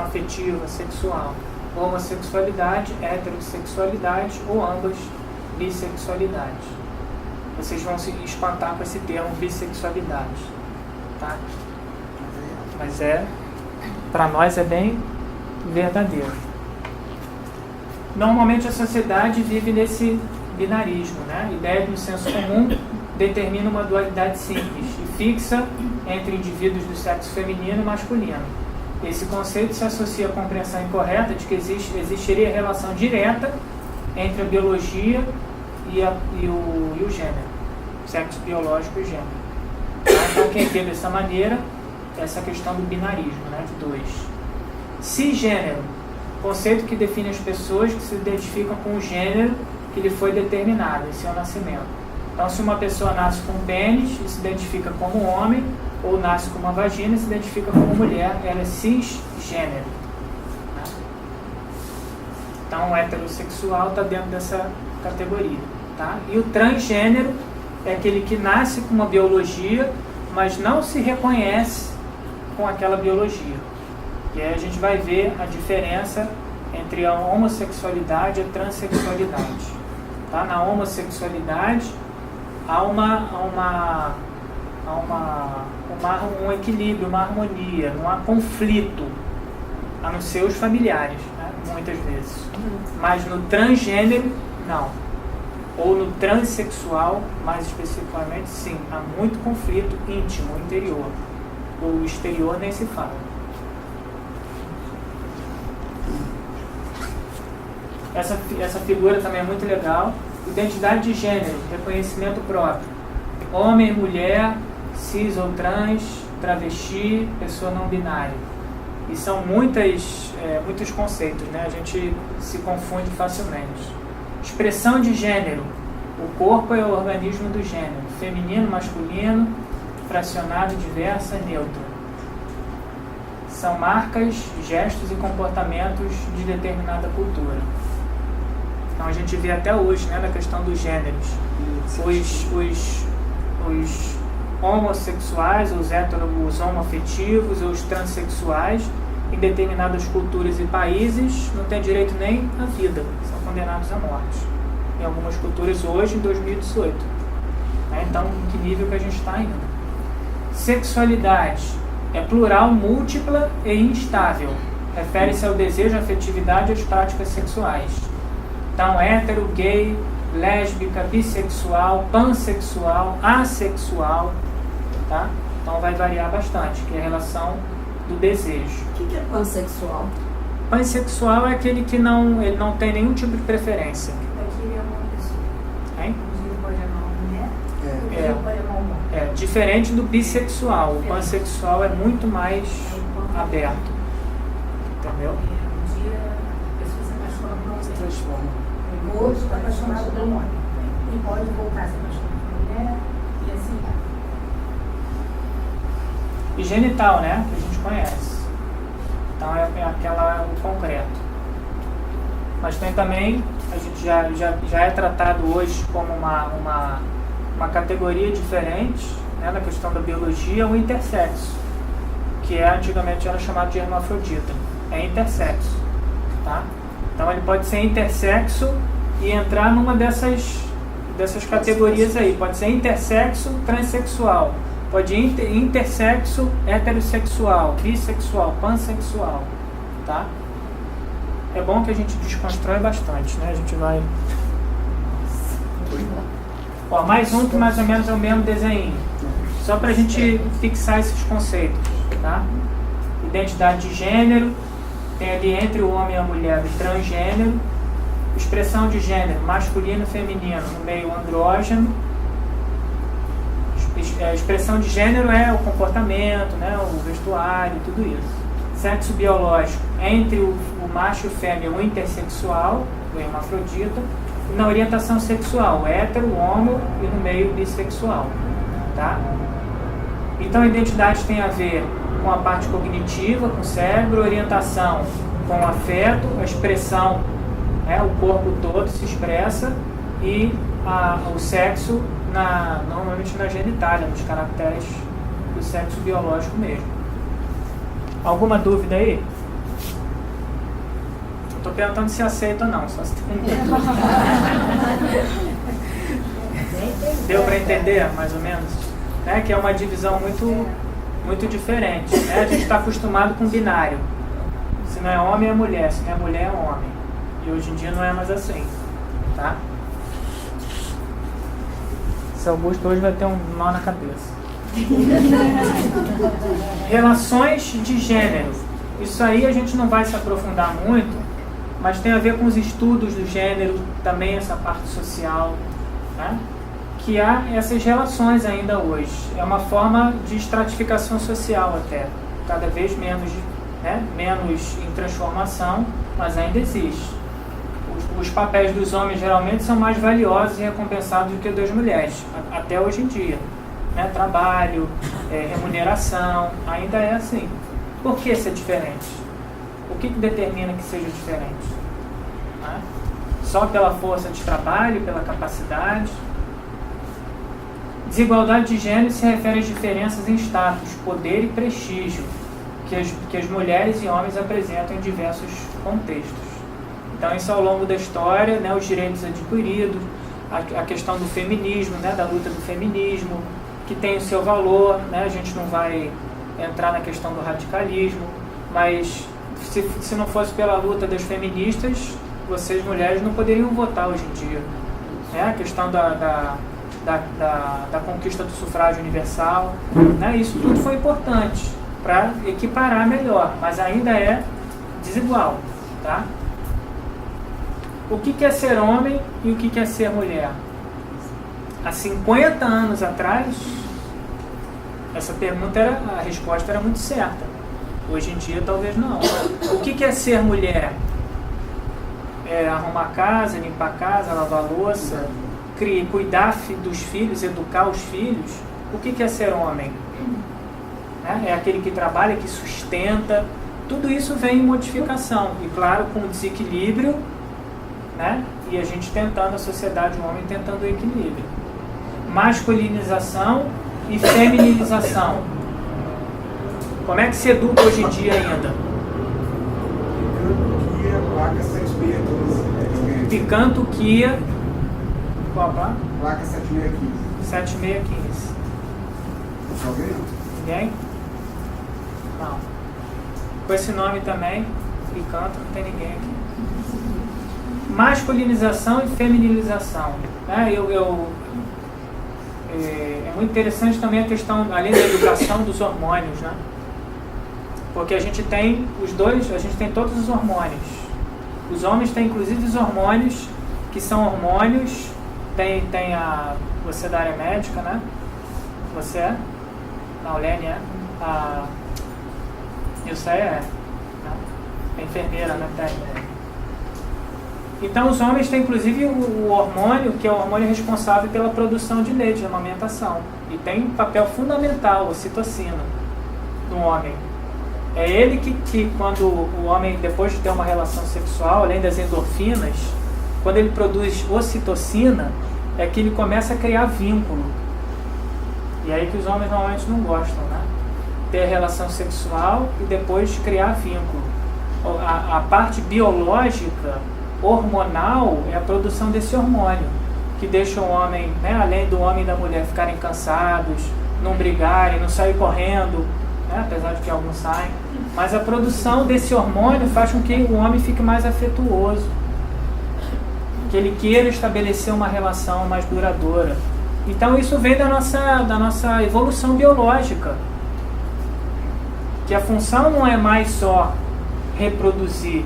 afetiva, sexual. Homossexualidade, heterossexualidade ou ambas bissexualidade. Vocês vão se espantar com esse termo bissexualidade, tá? Mas para nós é bem verdadeiro. Normalmente a sociedade vive nesse binarismo, né? A ideia do senso comum determina uma dualidade simples e fixa entre indivíduos do sexo feminino e masculino. Esse conceito se associa à compreensão incorreta de que existiria relação direta entre a biologia e o gênero, sexo biológico e gênero. Então, quem vê dessa maneira, essa questão do binarismo, né, de dois. Cisgênero, conceito que define as pessoas que se identificam com o gênero que lhe foi determinado em seu nascimento. Então, se uma pessoa nasce com um pênis e se identifica como homem, ou nasce com uma vagina e se identifica como mulher, ela é cisgênero. Né? Então, o heterossexual está dentro dessa categoria. Tá? E o transgênero é aquele que nasce com uma biologia, mas não se reconhece com aquela biologia. E aí a gente vai ver a diferença entre a homossexualidade e a transexualidade. Tá? Na homossexualidade, há um equilíbrio, uma harmonia, não há conflito, a não ser os familiares, né? Muitas vezes. Mas no transgênero, não. Ou no transexual, mais especificamente, sim, há muito conflito íntimo, interior. O exterior nem se fala. Essa figura também é muito legal. Identidade de gênero, reconhecimento próprio. Homem, mulher, cis ou trans, travesti, pessoa não binária. E são muitos conceitos, né? A gente se confunde facilmente. Expressão de gênero. O corpo é o organismo do gênero. Feminino, masculino, fracionado, diversa, neutro. São marcas, gestos e comportamentos de determinada cultura. Então a gente vê até hoje, né, na questão dos gêneros. Os homossexuais, os homoafetivos, os transexuais, em determinadas culturas e países, não têm direito nem à vida, são condenados à morte. Em algumas culturas hoje, em 2018. Então, em que nível que a gente está ainda? Sexualidade é plural, múltipla e instável. Refere-se ao desejo, à afetividade e às práticas sexuais. Então, hétero, gay, lésbica, bissexual, pansexual, assexual, tá? Então vai variar bastante, que é a relação do desejo. O que é pansexual? Pansexual é aquele que ele não tem nenhum tipo de preferência. Aquele é uma pessoa. Hein? Um dia pode amar uma mulher, um dia pode amar um homem. Diferente do bissexual. O pansexual é muito mais aberto. Entendeu? Um dia a pessoa se apaixona por um homem. Transforma. Hoje está apaixonado por um homem. E pode voltar a se apaixonar por mulher e assim vai. E genital, né? Que a gente conhece. Então é o concreto. Mas tem também, a gente já é tratado hoje como uma categoria diferente, né, na questão da biologia, o intersexo, que antigamente era chamado de hermafrodita. É intersexo, tá? Então ele pode ser intersexo e entrar numa dessas categorias aí. Pode ser intersexo transexual, pode ir intersexo heterossexual, bissexual, pansexual, tá? É bom que a gente desconstrói bastante, né? A gente vai... Ó, mais um que mais ou menos é o mesmo desenho. Só pra gente fixar esses conceitos, tá? Identidade de gênero, tem ali entre o homem e a mulher o transgênero. Expressão de gênero, masculino e feminino, no meio andrógeno. Expressão de gênero é o comportamento, né, o vestuário, tudo isso. Sexo biológico, entre o macho e o fêmea, o intersexual, o hermafrodita. E na orientação sexual, hétero, homo e no meio bissexual, tá? Então a identidade tem a ver com a parte cognitiva, com o cérebro, orientação com o afeto, a expressão, né, o corpo todo se expressa, e o sexo normalmente na genitália, nos caracteres do sexo biológico mesmo. Alguma dúvida aí? Estou perguntando se aceita ou não, só se tem dúvida. Deu para entender, mais ou menos? Né? Que é uma divisão muito diferente. Né? A gente está acostumado com binário. Se não é homem, é mulher. Se não é mulher, é homem. E hoje em dia não é mais assim. Tá? Esse Augusto hoje vai ter um nó na cabeça. Relações de gênero. Isso aí a gente não vai se aprofundar muito, mas tem a ver com os estudos do gênero, também essa parte social, né? Que há essas relações ainda hoje. É uma forma de estratificação social até, cada vez menos, né? Menos em transformação, mas ainda existe. Os papéis dos homens geralmente são mais valiosos e recompensados do que os das mulheres, até hoje em dia. Né? Trabalho, remuneração, ainda é assim. Por que ser diferente? O que determina que seja diferente? Né? Só pela força de trabalho, pela capacidade? Desigualdade de gênero se refere às diferenças em status, poder e prestígio que as mulheres e homens apresentam em diversos contextos. Então isso ao longo da história, né, os direitos adquiridos, a questão do feminismo, né, da luta do feminismo, que tem o seu valor, né, a gente não vai entrar na questão do radicalismo, mas se não fosse pela luta das feministas, vocês mulheres não poderiam votar hoje em dia. Né, a questão da conquista do sufrágio universal, né, isso tudo foi importante para equiparar melhor, mas ainda é desigual, tá? o que é ser homem e o que é ser mulher? Há 50 anos atrás, essa pergunta a resposta era muito certa. Hoje em dia, talvez não. O que é ser mulher? É arrumar a casa, limpar a casa, lavar a louça, cuidar dos filhos, educar os filhos. O que é ser homem? É aquele que trabalha, que sustenta. Tudo isso vem em modificação. E claro, com desequilíbrio, né? E a gente tentando, a sociedade, o homem tentando o equilíbrio. Masculinização e femininização. Como é que se educa hoje em dia ainda? Picanto Kia. Qual placa? Placa 7615. 7615. Alguém? Ninguém? Não. Com esse nome também, Picanto, não tem ninguém aqui. Masculinização e feminilização. É muito interessante também a questão, além da educação, dos hormônios, né? Porque a gente tem os dois, a gente tem todos os hormônios. Os homens têm inclusive os hormônios, que são hormônios, você é da área médica, né? Você é? A Olene é? Eu sei, é. A enfermeira, né? Então os homens têm inclusive o hormônio, que é o hormônio responsável pela produção de leite, de amamentação. E tem um papel fundamental, a ocitocina, no homem. É ele que quando o homem, depois de ter uma relação sexual, além das endorfinas, quando ele produz ocitocina, é que ele começa a criar vínculo. E aí que os homens normalmente não gostam, né? Ter relação sexual e depois criar vínculo. A parte biológica, hormonal, é a produção desse hormônio, que deixa o homem, né, além do homem e da mulher ficarem cansados, não brigarem, não sair correndo, né, apesar de que alguns saem, mas a produção desse hormônio faz com que o homem fique mais afetuoso, que ele queira estabelecer uma relação mais duradoura. Então isso vem da nossa evolução biológica, que a função não é mais só reproduzir.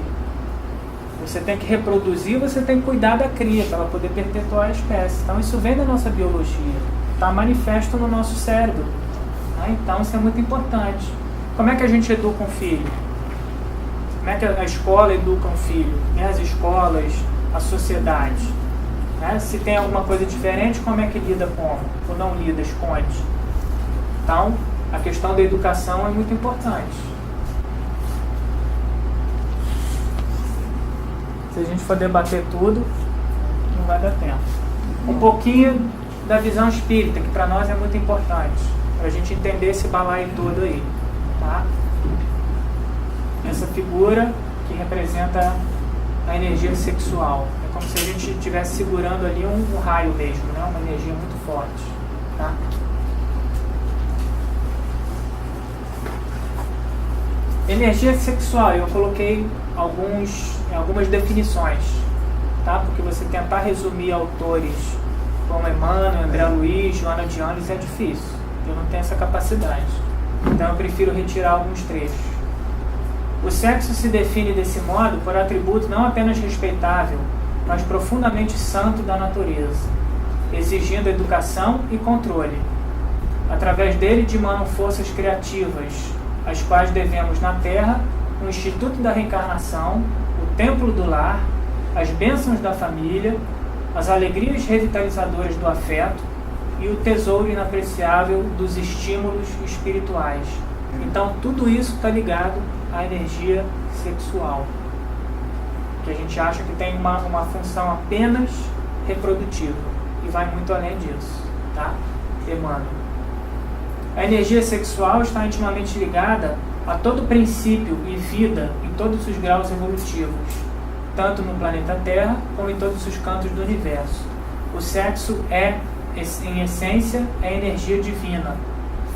Você tem que reproduzir, você tem que cuidar da cria para ela poder perpetuar a espécie. Então isso vem da nossa biologia, está manifesto no nosso cérebro. Né? Então isso é muito importante. Como é que a gente educa um filho? Como é que a escola educa um filho? Né? As escolas, a sociedade. Né? Se tem alguma coisa diferente, como é que lida com? Ou não lida, esconde? Então, a questão da educação é muito importante. Se a gente for debater tudo, não vai dar tempo. Um pouquinho da visão espírita, que para nós é muito importante, para a gente entender esse balaio todo aí. Tá? Essa figura que representa a energia sexual. É como se a gente estivesse segurando ali um raio mesmo, né? Uma energia muito forte. Tá? Energia sexual, eu coloquei algumas definições, tá? Porque você tentar resumir autores como Emmanuel, André Luiz, Joana de Ângeles é difícil. Eu não tenho essa capacidade. Então eu prefiro retirar alguns trechos. O sexo se define desse modo por atributo não apenas respeitável, mas profundamente santo da natureza, exigindo educação e controle. Através dele dimanam forças criativas, as quais devemos na Terra o Instituto da Reencarnação, o Templo do Lar, as bênçãos da família, as alegrias revitalizadoras do afeto e o tesouro inapreciável dos estímulos espirituais. Então tudo isso está ligado à energia sexual, que a gente acha que tem uma função apenas reprodutiva e vai muito além disso, tá? Emmanuel. A energia sexual está intimamente ligada a todo princípio e vida em todos os graus evolutivos, tanto no planeta Terra como em todos os cantos do universo. O sexo é, em essência, a energia divina,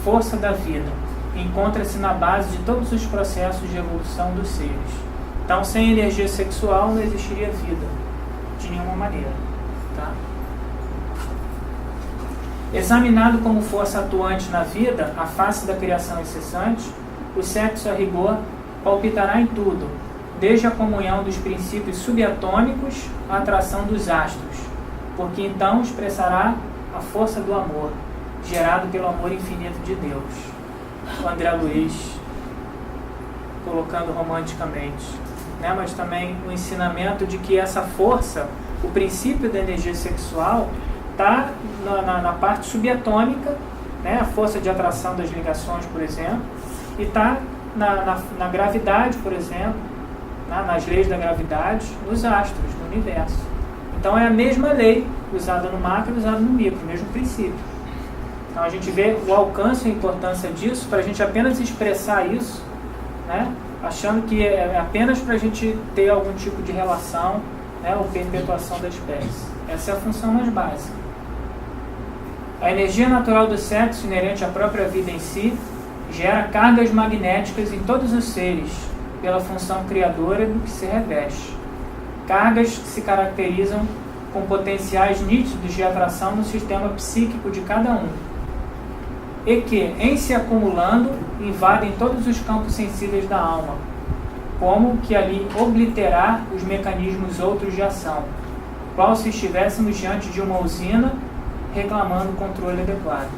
força da vida, encontra-se na base de todos os processos de evolução dos seres. Então, sem energia sexual não existiria vida, de nenhuma maneira. Tá? Examinado como força atuante na vida, a face da criação incessante, o sexo a rigor palpitará em tudo, desde a comunhão dos princípios subatômicos à atração dos astros, porque então expressará a força do amor, gerado pelo amor infinito de Deus. O André Luiz colocando romanticamente, né? Mas também o ensinamento de que essa força, o princípio da energia sexual, está na parte subatômica, né? A força de atração das ligações, por exemplo, e está na gravidade, por exemplo, né? Nas leis da gravidade, nos astros, no universo. Então é a mesma lei usada no macro e usada no micro, o mesmo princípio. Então a gente vê o alcance e a importância disso para a gente apenas expressar isso, né? Achando que é apenas para a gente ter algum tipo de relação, né? Ou perpetuação da espécie. Essa é a função mais básica. A energia natural do sexo, inerente à própria vida em si, gera cargas magnéticas em todos os seres, pela função criadora do que se reveste. Cargas que se caracterizam com potenciais nítidos de atração no sistema psíquico de cada um, e que, em se acumulando, invadem todos os campos sensíveis da alma, como que ali obliterar os mecanismos outros de ação, qual se estivéssemos diante de uma usina reclamando controle adequado.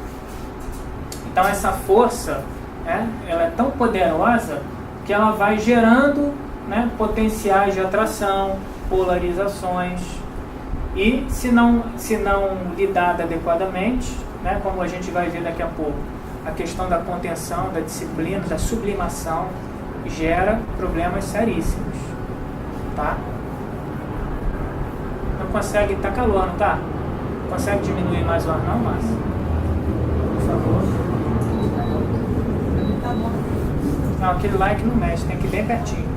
Então essa força, né, ela é tão poderosa que ela vai gerando, né, potenciais de atração, polarizações, e se não lidada adequadamente, né, como a gente vai ver daqui a pouco, a questão da contenção, da disciplina, da sublimação, gera problemas seríssimos, tá? Não consegue, tá calor, não tá? Consegue diminuir mais o ar não, Márcia? Por favor. Não, aquele lá é que não mexe, tem que ir bem pertinho.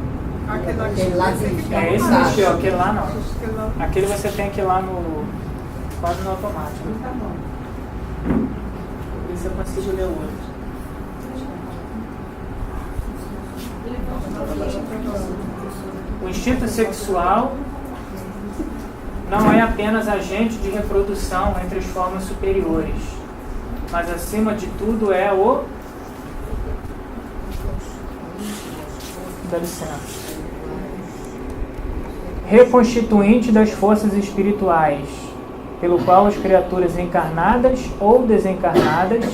Aquele lá É esse mexeu, aquele lá não. Aquele você tem que ir lá no... quase no automático. Tá bom. Por isso eu consigo ler o outro. O instinto sexual não é apenas agente de reprodução entre as formas superiores, mas acima de tudo é o... Dá licença. Reconstituinte das forças espirituais, pelo qual as criaturas encarnadas ou desencarnadas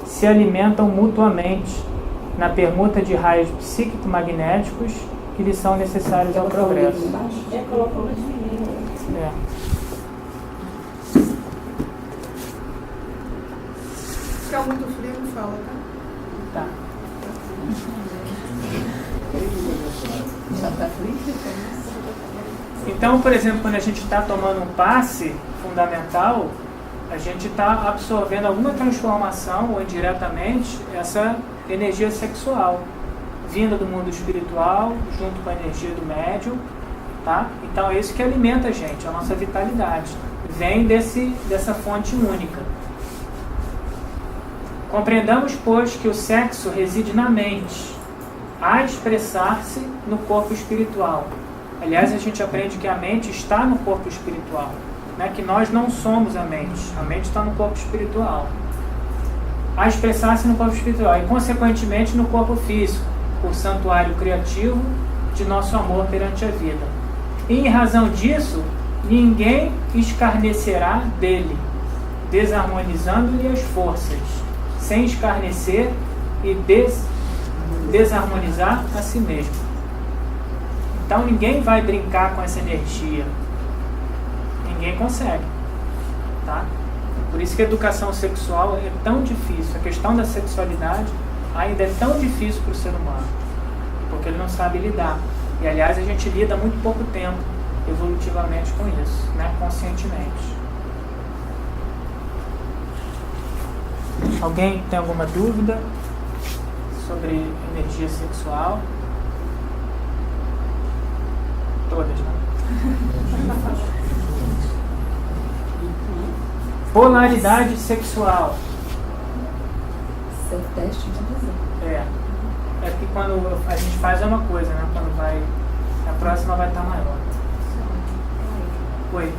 se alimentam mutuamente na permuta de raios psíquico-magnéticos que lhes são necessários ao progresso. É. Se ficar muito frio, não fala, tá? Tá. Já tá frio? Então, por exemplo, quando a gente está tomando um passe fundamental, a gente está absorvendo alguma transformação, ou indiretamente, essa energia sexual, vinda do mundo espiritual, junto com a energia do médium, tá? Então é isso que alimenta a gente, a nossa vitalidade. Vem dessa fonte única. Compreendamos, pois, que o sexo reside na mente, a expressar-se no corpo espiritual. Aliás, a gente aprende que a mente está no corpo espiritual, né? Que nós não somos a mente está no corpo espiritual. A expressar-se no corpo espiritual e, consequentemente, no corpo físico, por santuário criativo de nosso amor perante a vida. E, em razão disso, ninguém escarnecerá dele, desarmonizando-lhe as forças, sem escarnecer e desarmonizar a si mesmo. Então ninguém vai brincar com essa energia. Ninguém consegue, tá? Por isso que a educação sexual é tão difícil. A questão da sexualidade ainda é tão difícil para o ser humano, porque ele não sabe lidar. E aliás a gente lida há muito pouco tempo evolutivamente com isso, né? Conscientemente. Alguém tem alguma dúvida sobre energia sexual? Todas, né? Polaridade sexual. Seu teste de visão. É que quando a gente faz é uma coisa, né? Quando vai... A próxima vai estar maior. Oi.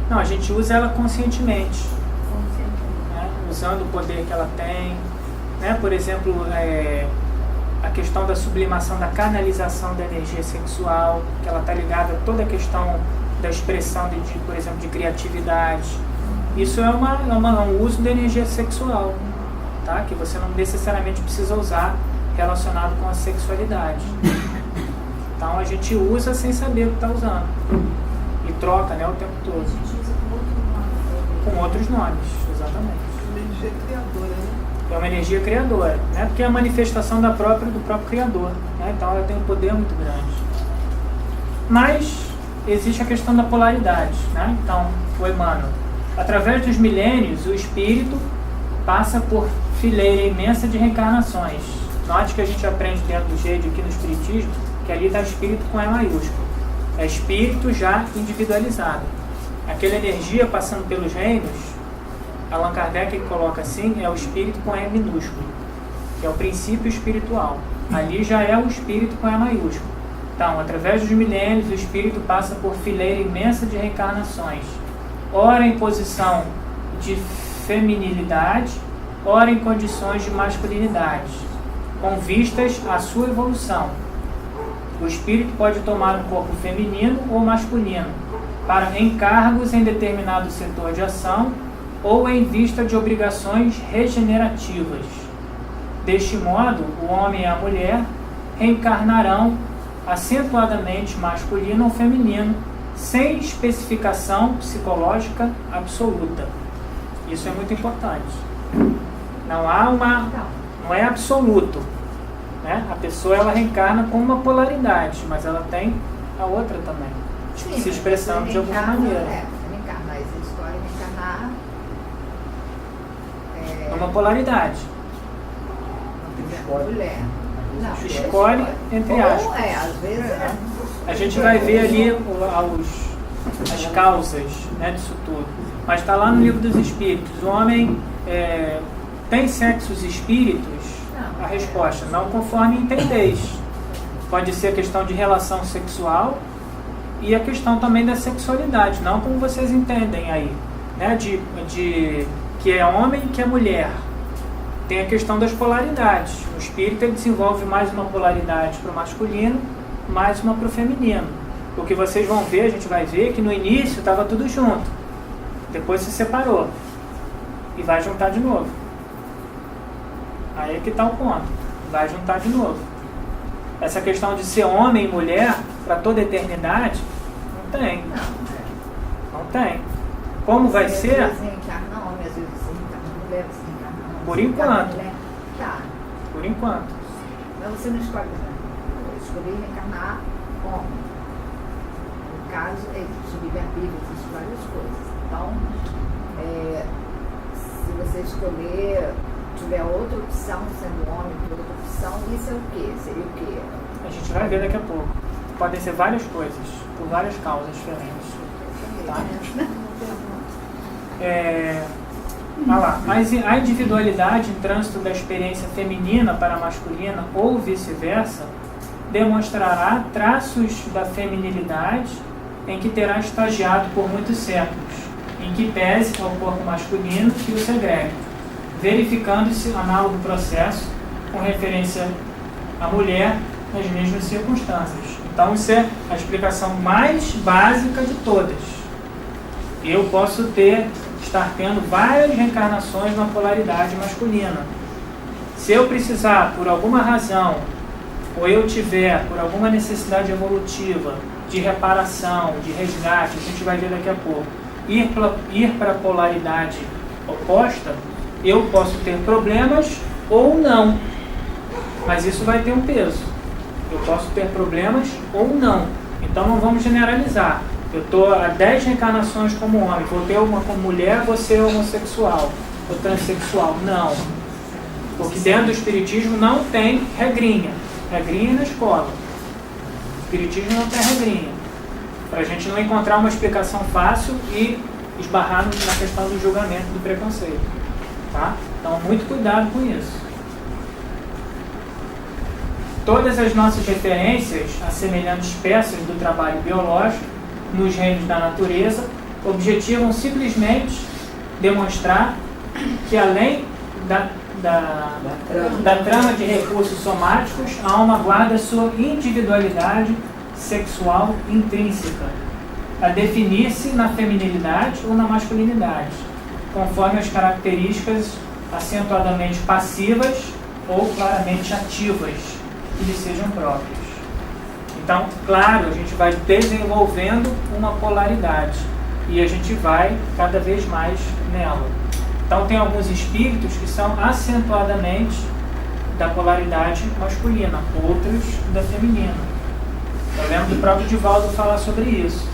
Não, a gente usa ela conscientemente. Né? usando o poder que ela tem, né? Por exemplo, a questão da sublimação, da canalização da energia sexual, que ela está ligada a toda a questão da expressão, por exemplo, de criatividade. Isso é um uso da energia sexual, tá? Que você não necessariamente precisa usar relacionado com a sexualidade. Então a gente usa sem saber o que está usando e troca, né, o tempo A todo. gente usa com outro nome. Com outros nomes, exatamente. Energia criadora, né? É uma energia criadora, né? Porque é a manifestação do próprio Criador, né? Então ela tem um poder muito grande. Mas existe a questão da polaridade, né? Então, o Emmanuel, através dos milênios, o espírito passa por fileira imensa de reencarnações. Note que a gente aprende dentro do Jade aqui no Espiritismo, que ali está espírito com E maiúsculo. É espírito já individualizado. Aquela energia passando pelos reinos, Allan Kardec coloca assim, é o espírito com E minúsculo, que é o princípio espiritual. Ali já é o espírito com E maiúsculo. Então, através dos milênios, o espírito passa por fileira imensa de reencarnações, ora em posição de feminilidade, ora em condições de masculinidade, com vistas à sua evolução. O espírito pode tomar um corpo feminino ou masculino, para encargos em determinado setor de ação ou em vista de obrigações regenerativas. Deste modo, o homem e a mulher reencarnarão acentuadamente masculino ou feminino, sem especificação psicológica absoluta. Isso é muito importante. Não é absoluto, né? A pessoa ela reencarna com uma polaridade, mas ela tem a outra também, Sim, se expressando de alguma maneira. Reencarnar, essa história de reencarnar Uma polaridade. mulher. Não, Escolhe entre aspas. Ou às vezes A gente vai ver ali as causas, né, disso tudo. Mas está lá no Livro dos Espíritos. O homem tem sexos espíritos? A resposta, não conforme entendeis. Pode ser a questão de relação sexual e a questão também da sexualidade, não como vocês entendem aí, né, de que é homem e que é mulher. Tem a questão das polaridades. O espírito ele desenvolve mais uma polaridade para o masculino, mais uma para o feminino. O que vocês vão ver, a gente vai ver que no início estava tudo junto. Depois se separou. E vai juntar de novo. Aí é que está o ponto. Vai juntar de novo. Essa questão de ser homem e mulher para toda a eternidade, não tem. Não tem. Como vai ser? Às vezes reencarna homem, às vezes reencarna mulher, às vezes reencarna homem. Por enquanto. Tá. Por enquanto. Mas você não escolhe, né? Eu escolhi reencarnar homem. No caso, existe livre-arbítrio, existem várias coisas. Então, se você escolher, tiver outra opção, sendo homem, por outra opção, isso é o quê? Seria o quê? A gente vai ver daqui a pouco. Podem ser várias coisas, por várias causas diferentes. Tá? Mas a individualidade em trânsito da experiência feminina para a masculina ou vice-versa demonstrará traços da feminilidade em que terá estagiado por muitos séculos, em que pese ao corpo masculino que o segregue, verificando-se análogo processo com referência à mulher nas mesmas circunstâncias. Então isso é a explicação mais básica de todas. Eu posso estar tendo várias reencarnações na polaridade masculina. Se eu precisar, por alguma razão, ou eu tiver, por alguma necessidade evolutiva, de reparação, de resgate, a gente vai ver daqui a pouco, ir para a polaridade oposta, eu posso ter problemas ou não. Mas isso vai ter um peso. Eu posso ter problemas ou não. Então não vamos generalizar. Eu estou há 10 reencarnações como homem, vou ter uma como mulher, vou ser homossexual ou transexual. Não. Porque dentro do espiritismo não tem regrinha. Regrinha na escola. O espiritismo não tem regrinha. Para a gente não encontrar uma explicação fácil e esbarrar na questão do julgamento, do preconceito. Tá? Então muito cuidado com isso. Todas as nossas referências a semelhantes peças do trabalho biológico nos reinos da natureza objetivam simplesmente demonstrar que além da trama de recursos somáticos, a alma guarda sua individualidade sexual intrínseca, a definir-se na feminilidade ou na masculinidade, conforme as características acentuadamente passivas ou claramente ativas que lhe sejam próprias. Então, claro, a gente vai desenvolvendo uma polaridade e a gente vai cada vez mais nela. Então, tem alguns espíritos que são acentuadamente da polaridade masculina, outros da feminina. Eu lembro do próprio Divaldo falar sobre isso.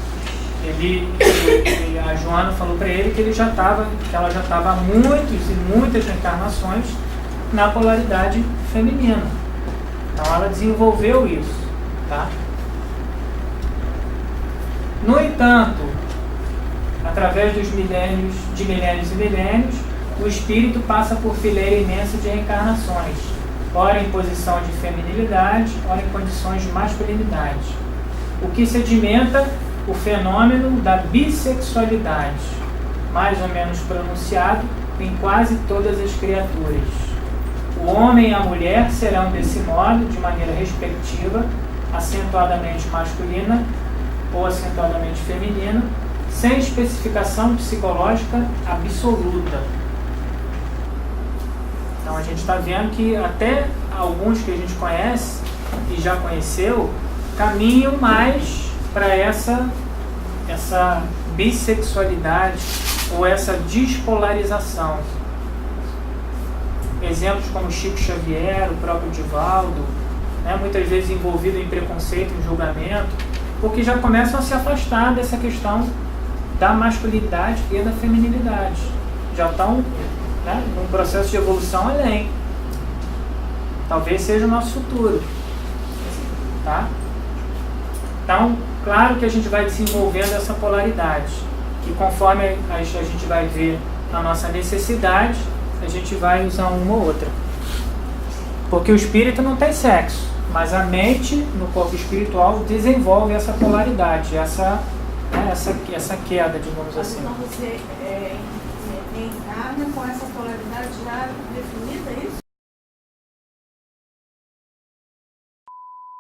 A Joana falou para ele que ela já estava há muitas reencarnações na polaridade feminina. Então, ela desenvolveu isso. Tá? No entanto, através dos milênios e milênios, o espírito passa por fileira imensa de reencarnações, ora em posição de feminilidade, ora em condições de masculinidade, o que sedimenta o fenômeno da bissexualidade, mais ou menos pronunciado em quase todas as criaturas. O homem e a mulher serão desse modo, de maneira respectiva, acentuadamente masculina ou acentuadamente feminina, sem especificação psicológica absoluta. Então a gente está vendo que até alguns que a gente conhece e já conheceu caminham mais para essa bissexualidade ou essa despolarização. Exemplos como Chico Xavier, o próprio Divaldo, né, muitas vezes envolvido em preconceito, em julgamento, porque já começam a se afastar dessa questão da masculinidade e da feminilidade. Já estão, né, num processo de evolução além. Talvez seja o nosso futuro. Tá? Então, claro que a gente vai desenvolvendo essa polaridade, que conforme a gente vai ver a nossa necessidade, a gente vai usar uma ou outra. Porque o espírito não tem sexo, mas a mente no corpo espiritual desenvolve essa polaridade, essa queda, digamos assim. Então você reencarna com essa polaridade já definida, é isso?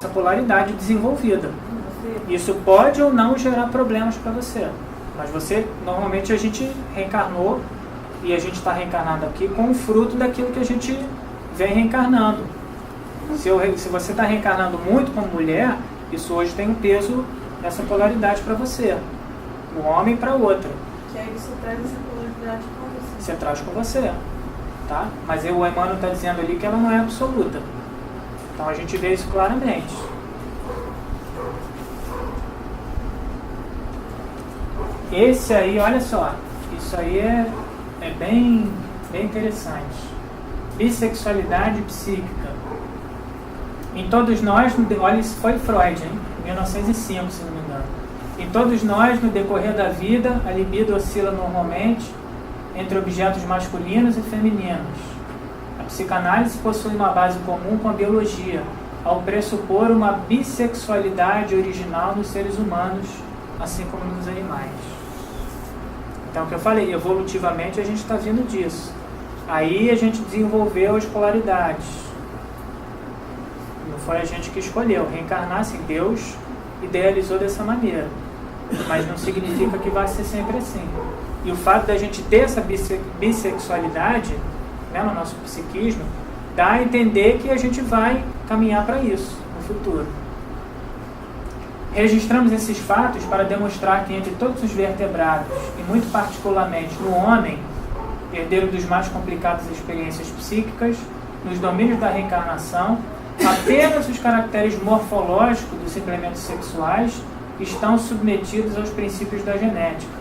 Essa polaridade desenvolvida. Isso pode ou não gerar problemas para você. Mas normalmente a gente reencarnou e a gente está reencarnado aqui com o fruto daquilo que a gente vem reencarnando. Se você está reencarnando muito como mulher, isso hoje tem um peso dessa polaridade para você. Um homem para outra. Que aí você traz essa polaridade com você. Você traz com você. Tá? Mas o Emmanuel está dizendo ali que ela não é absoluta. Então a gente vê isso claramente. Esse aí, olha só, isso aí é bem interessante. Bissexualidade psíquica. Em todos nós, olha, isso foi Freud, hein? 1905, se não me engano. Em todos nós, no decorrer da vida, a libido oscila normalmente entre objetos masculinos e femininos. A psicanálise possui uma base comum com a biologia, ao pressupor uma bissexualidade original nos seres humanos, assim como nos animais. Então, o que eu falei, evolutivamente a gente está vindo disso. Aí a gente desenvolveu as polaridades. Não foi a gente que escolheu. Reencarnar, assim, Deus idealizou dessa maneira. Mas não significa que vai ser sempre assim. E o fato da gente ter essa bissexualidade, né, no nosso psiquismo, dá a entender que a gente vai caminhar para isso no futuro. Registramos esses fatos para demonstrar que entre todos os vertebrados, e muito particularmente no homem, herdeiro dos mais complicadas experiências psíquicas, nos domínios da reencarnação, apenas os caracteres morfológicos dos implementos sexuais estão submetidos aos princípios da genética.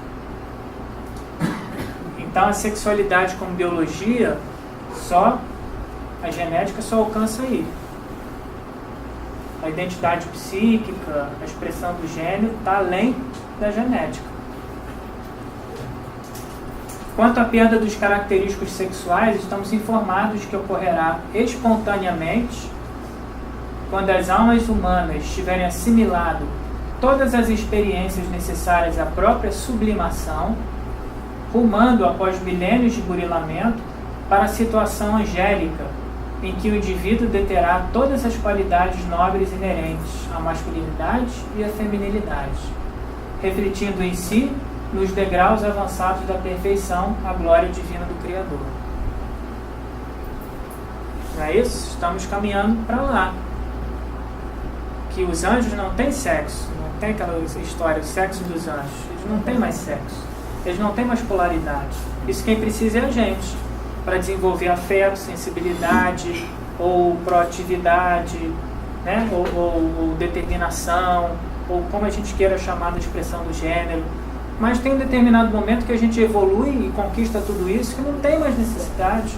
Então a sexualidade como biologia, a genética só alcança aí. A identidade psíquica, a expressão do gênero está além da genética. Quanto à perda dos característicos sexuais, estamos informados de que ocorrerá espontaneamente quando as almas humanas tiverem assimilado todas as experiências necessárias à própria sublimação, rumando após milênios de burilamento para a situação angélica, em que o indivíduo deterá todas as qualidades nobres inerentes à masculinidade e à feminilidade, refletindo em si, nos degraus avançados da perfeição, a glória divina do Criador. Não é isso? Estamos caminhando para lá. Que os anjos não têm sexo, não tem aquela história, o sexo dos anjos. Eles não têm mais sexo, eles não têm mais polaridade. Isso quem precisa é a gente, para desenvolver afeto, sensibilidade, ou proatividade, né? ou determinação, ou como a gente queira chamar da expressão do gênero. Mas tem um determinado momento que a gente evolui e conquista tudo isso que não tem mais necessidade.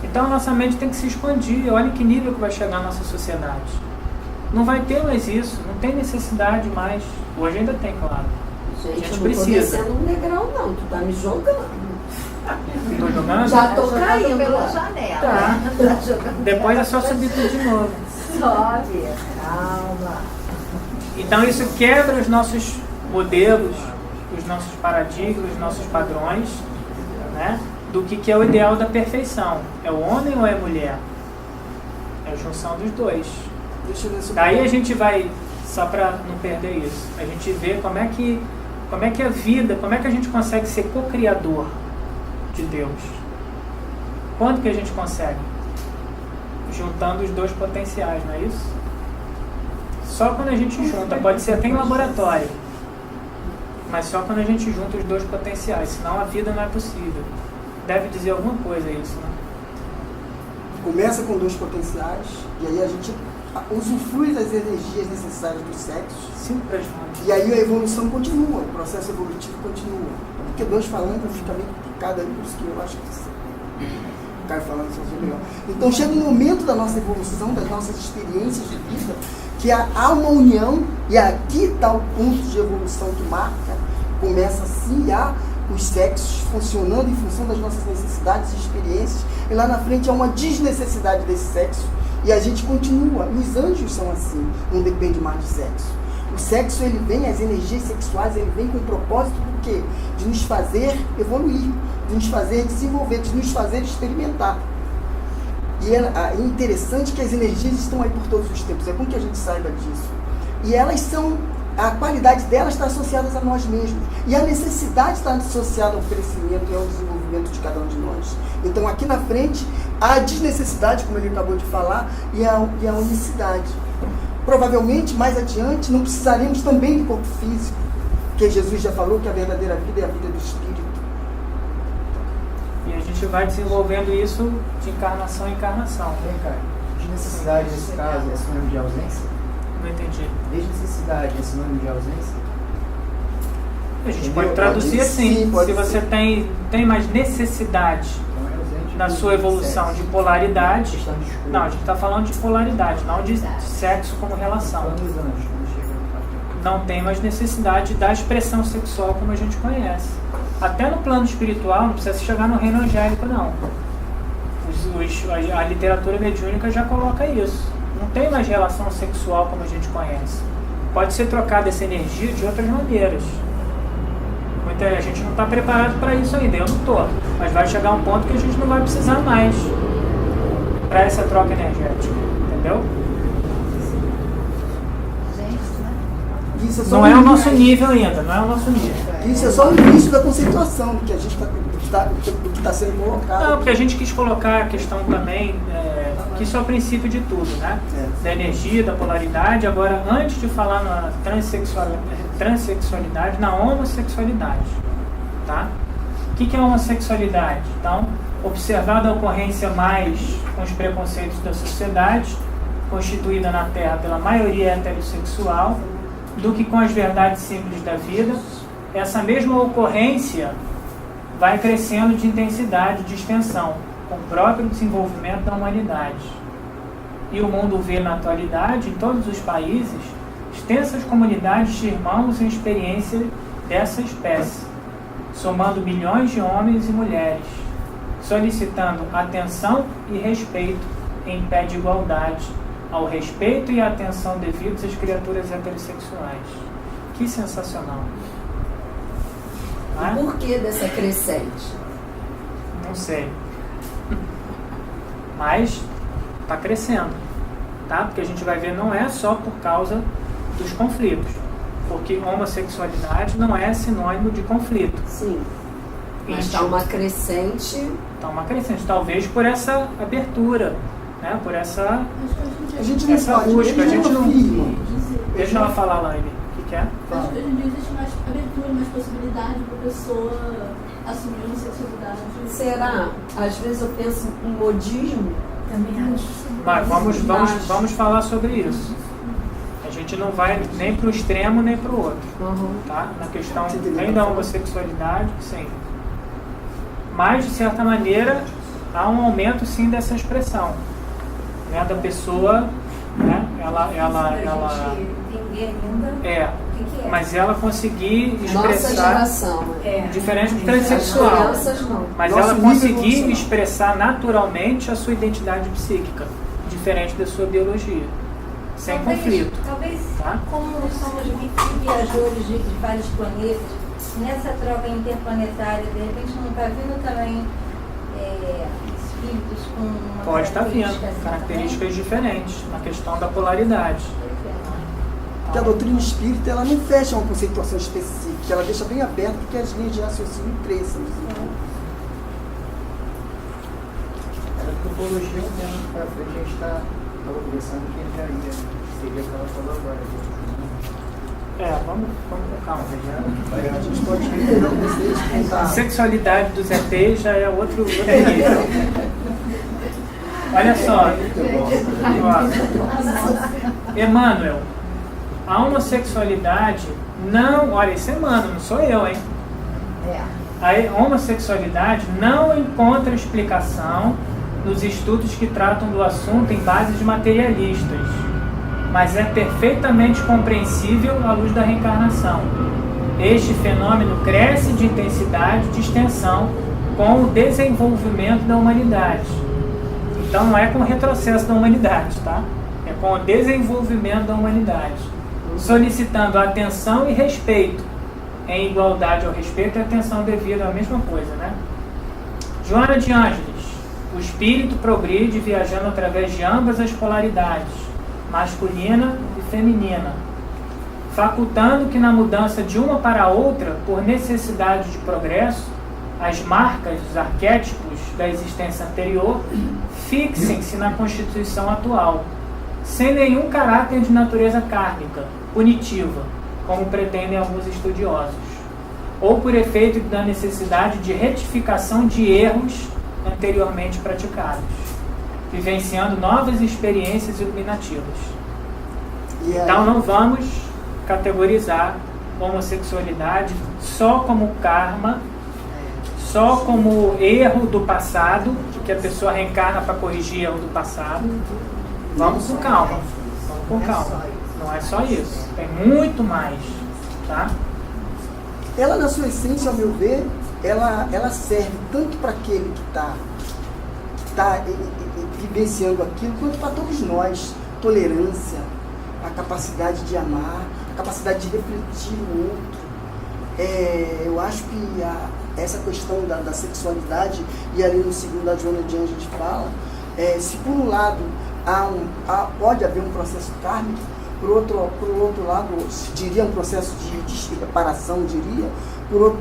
Então a nossa mente tem que se expandir. Olha que nível que vai chegar a nossa sociedade. Não vai ter mais isso, não tem necessidade mais. Hoje ainda tem, claro. Gente, a gente eu não precisa. tô descendo um degrau não, tu tá me jogando. Tô jogando? Já tô Jogando caindo pela lá. janela. Tá. Tá jogando Depois é só subir tudo de novo. Sobe, calma. Então isso quebra os nossos modelos, os nossos paradigmas, os nossos padrões, né? Do que é o ideal da perfeição. É o homem ou é a mulher? É a junção dos dois. Deixa eu ver se eu Daí a gente vai, só para não perder isso, a gente vê como é que a vida, como é que a gente consegue ser co-criador de Deus. Quando que a gente consegue? Juntando os dois potenciais, não é isso? Só quando a gente junta, pode ser até em laboratório, mas só quando a gente junta os dois potenciais, senão a vida não é possível. Deve dizer alguma coisa isso, né? Começa com dois potenciais, e aí a gente usufrui das energias necessárias do sexo, Simplesmente. e aí a evolução continua, o processo evolutivo continua. Porque dois falando fica meio complicado aí, por isso que eu acho que o cara falando isso é melhor. Então chega um momento da nossa evolução, das nossas experiências de vida, que há uma união, e aqui está o ponto de evolução que marca, começa assim a os sexos funcionando em função das nossas necessidades e experiências, e lá na frente há uma desnecessidade desse sexo, e a gente continua. Os anjos são assim, não depende mais do sexo. O sexo, ele vem, as energias sexuais, ele vem com o propósito do quê? De nos fazer evoluir, de nos fazer desenvolver, de nos fazer experimentar. E é interessante que as energias estão aí por todos os tempos, é bom que a gente saiba disso. E elas são, a qualidade delas está associada a nós mesmos. E a necessidade está associada ao crescimento e ao desenvolvimento de cada um de nós. Então aqui na frente, há a desnecessidade, como ele acabou de falar, e a unicidade. Provavelmente, mais adiante, não precisaremos também de corpo físico, porque Jesus já falou que a verdadeira vida é a vida do Espírito. E a gente vai desenvolvendo isso de encarnação em encarnação. Vem cá, desnecessidade nesse caso é sinônimo de ausência? Não entendi. Desnecessidade é sinônimo de ausência? A gente Entendeu? pode traduzir Pode assim. sim, pode Se você ser. tem mais necessidade Então é ausente na do sua evolução sexo. de polaridade. Questão de escolha. Não, a gente está falando de polaridade, não de sexo como relação. Falando dos anjos, quando chega no quarto. Não tem mais necessidade da expressão sexual como a gente conhece. Até no plano espiritual, não precisa chegar no reino angélico, não. A literatura mediúnica já coloca isso. Não tem mais relação sexual como a gente conhece. Pode ser trocada essa energia de outras maneiras. A gente não está preparado para isso ainda, eu não estou. Mas vai chegar um ponto que a gente não vai precisar mais para essa troca energética. Entendeu? Gente, né? Isso é só Não é o um nosso início. nível ainda, não é o nosso nível. Isso é só o início da conceituação do que a gente está sendo colocado. Não, porque a gente quis colocar a questão também, que isso é o princípio de tudo, né? Da energia, da polaridade. Agora, antes de falar na transexualidade, na homossexualidade, tá? O que é homossexualidade? Então, observada a ocorrência mais com os preconceitos da sociedade, constituída na Terra pela maioria heterossexual, do que com as verdades simples da vida, essa mesma ocorrência vai crescendo de intensidade, de extensão, com o próprio desenvolvimento da humanidade. E o mundo vê na atualidade, em todos os países, extensas comunidades de irmãos em experiência dessa espécie, somando milhões de homens e mulheres, solicitando atenção e respeito em pé de igualdade ao respeito e à atenção devidos às criaturas heterossexuais. Que sensacional! Né? O porquê dessa crescente? Não sei. Mas está crescendo, tá? Porque a gente vai ver, não é só por causa dos conflitos, porque homossexualidade não é sinônimo de conflito. Sim. Mas está uma crescente. Está uma crescente, talvez por essa abertura, né? Por essa A gente não pode, busca, a gente não... afirma. Deixa ela falar, Laine. O que é? Acho que hoje em dia existe mais abertura, mais possibilidade para a pessoa assumir a homossexualidade. Será? Às vezes eu penso em modismo. Também acho. Mas vamos falar sobre isso. A gente não vai nem para o extremo nem para o outro, tá? Na questão nem da homossexualidade, sim. Mas, de certa maneira, há um aumento, sim, dessa expressão, né? Da pessoa, né? Ela Entender ainda o que é. mas ela conseguir Nossa expressar, geração. diferente do As transexual, crianças não. mas Nosso ela nível conseguir evolucional. expressar naturalmente a sua identidade psíquica, diferente da sua biologia, sem conflito. Talvez, Tá? como somos viajores de vários planetas, nessa troca interplanetária, de repente não está vindo também espíritos com uma Pode estar vindo característica assim características diferentes na questão da polaridade. Porque a doutrina espírita, ela não fecha uma conceituação específica, ela deixa bem aberto que as linhas de raciocínio cresçam. A antropologia, um tempo para frente, a gente estava conversando que entraria. Seria o que ela falou agora. Vamos com calma. A gente pode ver A sexualidade dos ETs já é outro nível. Olha só. Ó. Emmanuel, a homossexualidade não... Olha, isso é Emmanuel, não sou eu, hein? A homossexualidade não encontra explicação nos estudos que tratam do assunto em bases materialistas, mas é perfeitamente compreensível à luz da reencarnação. Este fenômeno cresce de intensidade e de extensão com o desenvolvimento da humanidade. Então não é com o retrocesso da humanidade, tá? É com o desenvolvimento da humanidade, solicitando atenção e respeito, em igualdade ao respeito e atenção devida à mesma coisa, né? Joana de Ângeles, o espírito progride viajando através de ambas as polaridades, masculina e feminina, facultando que na mudança de uma para a outra, por necessidade de progresso, as marcas, os arquétipos da existência anterior fixem-se na constituição atual, sem nenhum caráter de natureza kármica, punitiva, como pretendem alguns estudiosos, ou por efeito da necessidade de retificação de erros anteriormente praticados, vivenciando novas experiências iluminativas. Então não vamos categorizar homossexualidade só como karma, só como erro do passado, que a pessoa reencarna para corrigir erro do passado. Vamos com calma. Vamos com calma. Não é só isso. Tem muito mais. Tá? Ela, na sua essência, ao meu ver, ela serve tanto para aquele que está vivenciando aquilo, quanto para todos nós. Tolerância, a capacidade de amar, a capacidade de refletir no outro. Eu acho que essa questão da sexualidade, e ali no segundo da Joana de Ângeles fala, se por um lado pode haver um processo kármico, por outro lado, diria um processo de reparação, de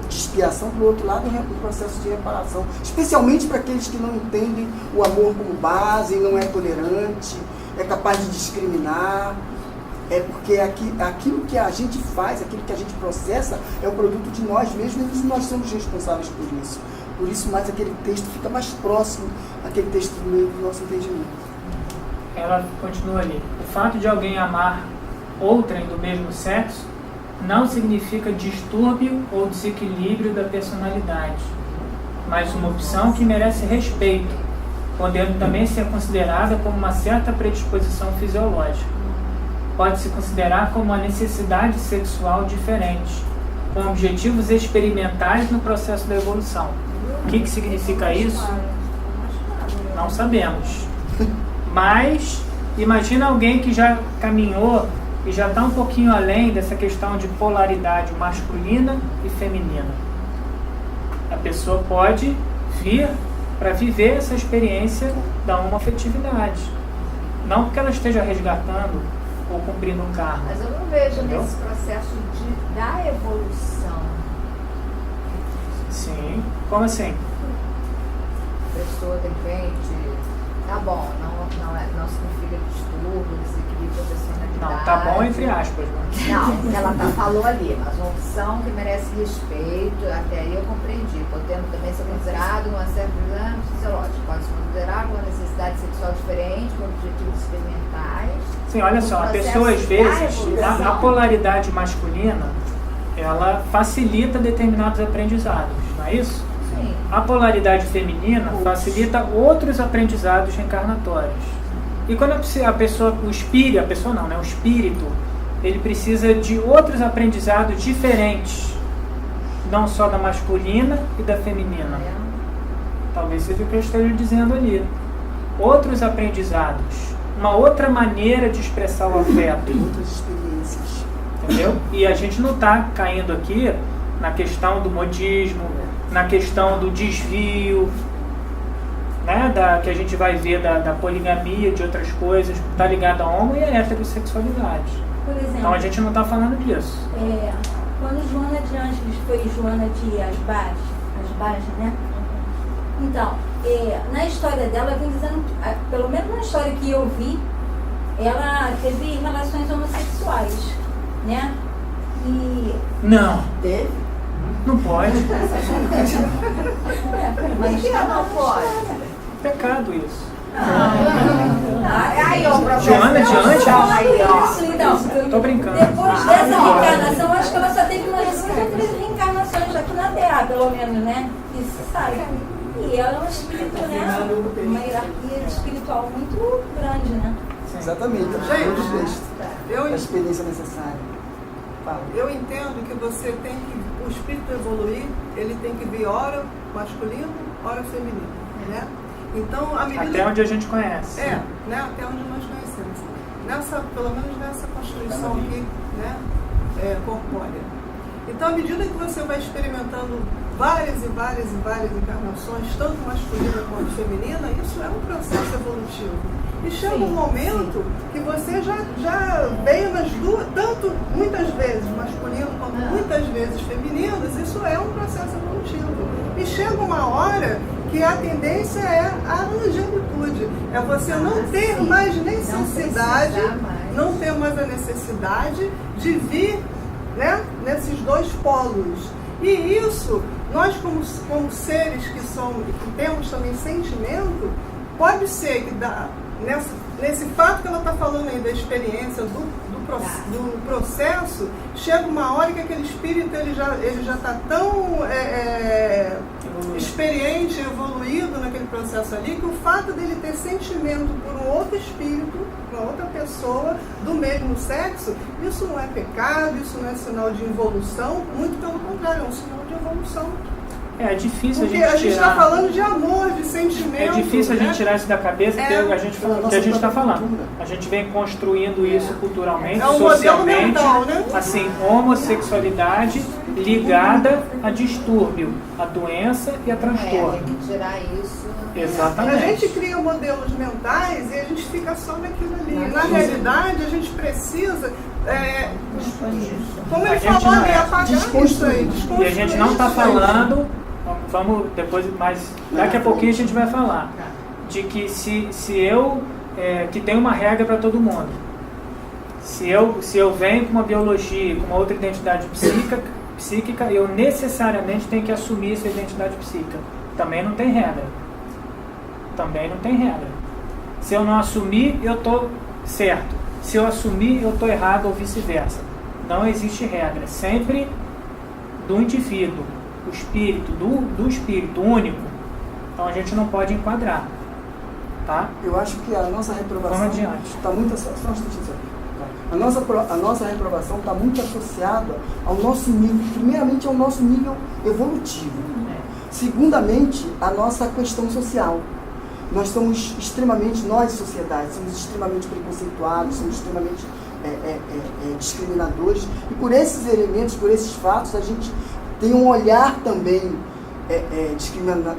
expiação, por outro lado, um processo de reparação, especialmente para aqueles que não entendem o amor como base, não é tolerante, é capaz de discriminar. Porque aquilo que a gente faz, aquilo que a gente processa, é o produto de nós mesmos e nós somos responsáveis por isso. Por isso, mais aquele texto fica mais próximo àquele texto do meio do nosso entendimento. Ela continua ali. O fato de alguém amar outrem do mesmo sexo não significa distúrbio ou desequilíbrio da personalidade, mas uma opção que merece respeito, podendo também ser considerada como uma certa predisposição fisiológica. Pode-se considerar como uma necessidade sexual diferente, com objetivos experimentais no processo da evolução. O que significa isso? Não sabemos. Mas, imagina alguém que já caminhou e já está um pouquinho além dessa questão de polaridade masculina e feminina. A pessoa pode vir para viver essa experiência da homoafetividade. Não porque ela esteja resgatando ou cumprindo um karma. Mas eu não vejo Entendeu? nesse processo da evolução. Sim. Como assim? A pessoa, de repente, tá bom, não significa distúrbio, desequilíbrio da personalidade. Não, tá bom entre aspas. Né? Não, ela falou ali, mas uma opção que merece respeito, até aí eu compreendi, podendo também ser considerado uma certa exame fisiológico, pode ser considerado uma necessidade sexual diferente, com objetivos experimentais. Sim, olha só, a pessoa às vezes, a polaridade masculina, ela facilita determinados aprendizados, não é isso? Sim. A polaridade feminina facilita outros aprendizados reencarnatórios. E quando a pessoa, o espírito, ele precisa de outros aprendizados diferentes, não só da masculina e da feminina. Talvez seja o que eu esteja dizendo ali. Outros aprendizados, uma outra maneira de expressar o afeto. Outras experiências. Entendeu? E a gente não está caindo aqui na questão do modismo, na questão do desvio, né, que a gente vai ver da poligamia, de outras coisas, está ligado à homo e à heterossexualidade. Por exemplo, Então a gente não está falando disso. Quando Joana de Ângeles foi Joana de Asbage, né? Então, na história dela, vem dizendo, pelo menos na história que eu vi, ela teve relações homossexuais, né? E... Não. Teve? Não pode. Mas Não pode. Pecado isso. Aí, ó, Joana de Ângeles? Aí, ó. Isso, então. Tô brincando. Depois dessa reencarnação, acho que ela só teve umas 2 ou 3 reencarnações aqui na Terra, pelo menos, né? Isso se sabe. E ela é um espírito, né? Uma hierarquia espiritual muito grande, né? Exatamente. Eu A experiência necessária. Fala. Eu entendo que você tem que, o espírito evoluir, ele tem que vir ora masculino, ora feminino, né? Então, à medida Até onde a gente conhece. né? Até onde nós conhecemos. Pelo menos nessa constituição aqui, né? Corpórea. Então, à medida que você vai experimentando várias e várias e várias encarnações, tanto masculina quanto feminina, isso é um processo evolutivo. E chega um momento que você já veio nas duas, tanto muitas vezes masculino quanto muitas vezes femininas, isso é um processo evolutivo. E chega uma hora que a tendência é a angelitude, é você não ter mais necessidade, não ter mais a necessidade de vir, né, nesses dois polos. E isso, nós como seres que temos também sentimento, pode ser que nesse fato que ela está falando aí da experiência, do processo, chega uma hora que aquele espírito ele já está tão experiente, evoluído naquele processo ali, que o fato dele ter sentimento por um outro espírito, uma outra pessoa do mesmo sexo, isso não é pecado, isso não é sinal de involução, muito pelo contrário, é um sinal de evolução. É difícil Porque a gente está falando de amor, de sentimento. É difícil a gente tirar isso da cabeça, porque a gente está falando. cultura. A gente vem construindo isso culturalmente, É um modelo socialmente, mental, né? assim, homossexualidade ligada a distúrbio, a doença e a transtorno. Tem que tirar isso. Exatamente. A gente cria modelos mentais e a gente fica só naquilo ali. Na realidade, a gente precisa, como ele falou ali, apagar isso aí. E a gente não está falando, vamos depois, mas daqui a pouquinho a gente vai falar, de que se eu, que tem uma regra para todo mundo, se eu venho com uma biologia, com uma outra identidade psíquica, eu necessariamente tenho que assumir essa identidade psíquica. Também não tem regra. Se eu não assumir, eu estou certo. Se eu assumir, eu estou errado ou vice-versa. Não existe regra. Sempre do indivíduo, o espírito, do espírito único. Então a gente não pode enquadrar. Tá? Eu acho que a nossa reprovação Vamos adiante. está muito a nossa reprovação está muito associada ao nosso nível, primeiramente ao nosso nível evolutivo. Segundamente, a nossa questão social. Nós somos extremamente, nós sociedade, somos extremamente preconceituados, somos extremamente discriminadores, e por esses elementos, por esses fatos, a gente tem um olhar também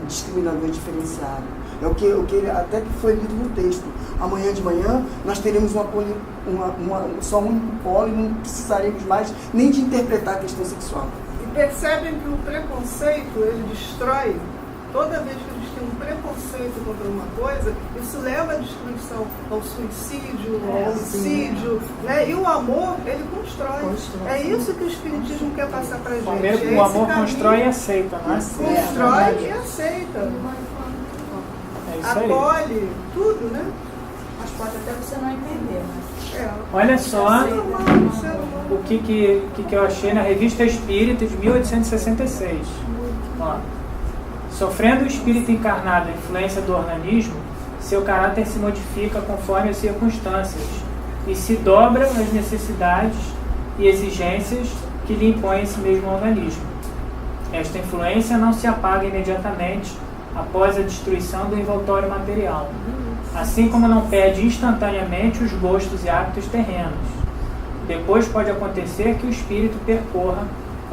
discriminador diferenciado. É o que até que foi lido no texto. Amanhã de manhã nós teremos só um único polo e não precisaremos mais nem de interpretar a questão sexual. E percebem que o preconceito, ele destrói. Toda vez que eles têm um preconceito contra uma coisa, isso leva à destruição, ao suicídio, ao homicídio, né? E o amor, ele constrói. É isso que o Espiritismo quer passar pra gente. O amor constrói e aceita, não é? Constrói e aceita. É isso aí. Acolhe, tudo, né? Mas pode até você não entender, né? Olha só o que eu achei na Revista Espírita de 1866. Ó. Sofrendo o espírito encarnado a influência do organismo, seu caráter se modifica conforme as circunstâncias e se dobra às necessidades e exigências que lhe impõe esse mesmo organismo. Esta influência não se apaga imediatamente após a destruição do envoltório material, assim como não perde instantaneamente os gostos e hábitos terrenos. Depois pode acontecer que o espírito percorra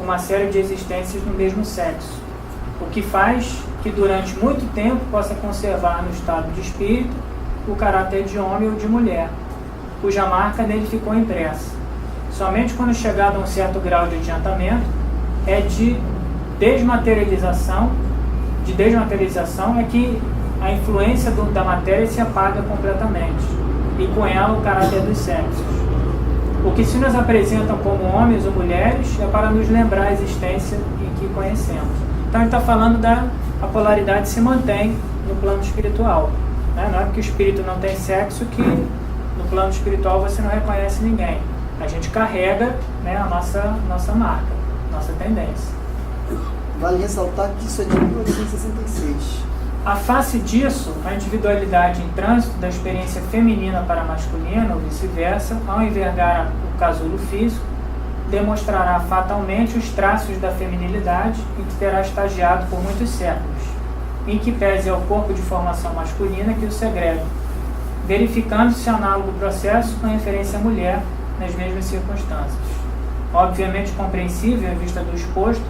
uma série de existências no mesmo sexo, o que faz que durante muito tempo possa conservar no estado de espírito o caráter de homem ou de mulher, cuja marca nele ficou impressa. Somente quando chegado a um certo grau de adiantamento de desmaterialização é que a influência da matéria se apaga completamente, e com ela o caráter dos sexos. O que se nos apresentam como homens ou mulheres é para nos lembrar a existência em que conhecemos. Então ele está falando da polaridade se mantém no plano espiritual. Né? Não é porque o espírito não tem sexo que no plano espiritual você não reconhece ninguém. A gente carrega, né, a nossa marca, nossa tendência. Vale ressaltar que isso é de 1866. A face disso, a individualidade em trânsito da experiência feminina para a masculina, ou vice-versa, ao envergar o casulo físico, demonstrará fatalmente os traços da feminilidade em que terá estagiado por muitos séculos, em que pese ao corpo de formação masculina que o segrega, verificando-se análogo processo com referência à mulher nas mesmas circunstâncias. Obviamente compreensível, em vista do exposto,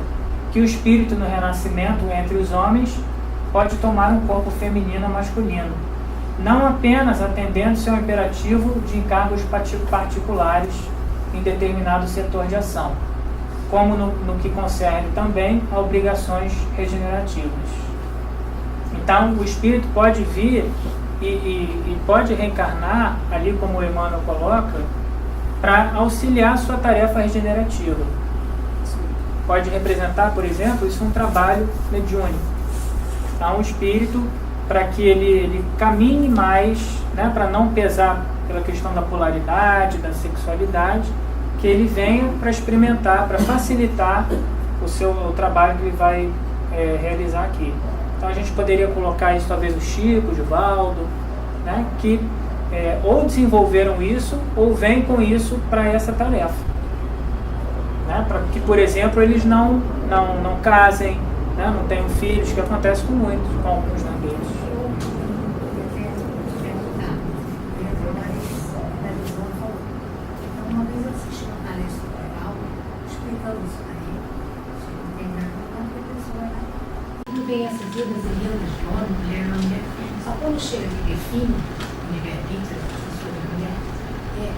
que o espírito no renascimento entre os homens pode tomar um corpo feminino ou masculino, não apenas atendendo-se ao imperativo de encargos particulares em determinado setor de ação, como no que concerne também a obrigações regenerativas. Então, o espírito pode vir e pode reencarnar, ali como o Emmanuel coloca, para auxiliar a sua tarefa regenerativa. Pode representar, por exemplo, isso é um trabalho mediúnico. Então, o espírito, para que ele caminhe mais, né, para não pesar pela questão da polaridade, da sexualidade, que ele venha para experimentar, para facilitar o trabalho que ele vai realizar aqui. Então a gente poderia colocar isso, talvez o Chico, o Givaldo, né, que ou desenvolveram isso ou vêm com isso para essa tarefa. Né, para que, por exemplo, eles não casem, né, não tenham filhos, que acontece com muitos, com alguns deles. Uma vez eu assisti uma palestra oral explicando isso aí, não tem nada contra a pessoa, né? Tudo bem, essas idas e vindas de homem, mulher, só quando chega que define o livre-arbítrio da pessoa da mulher,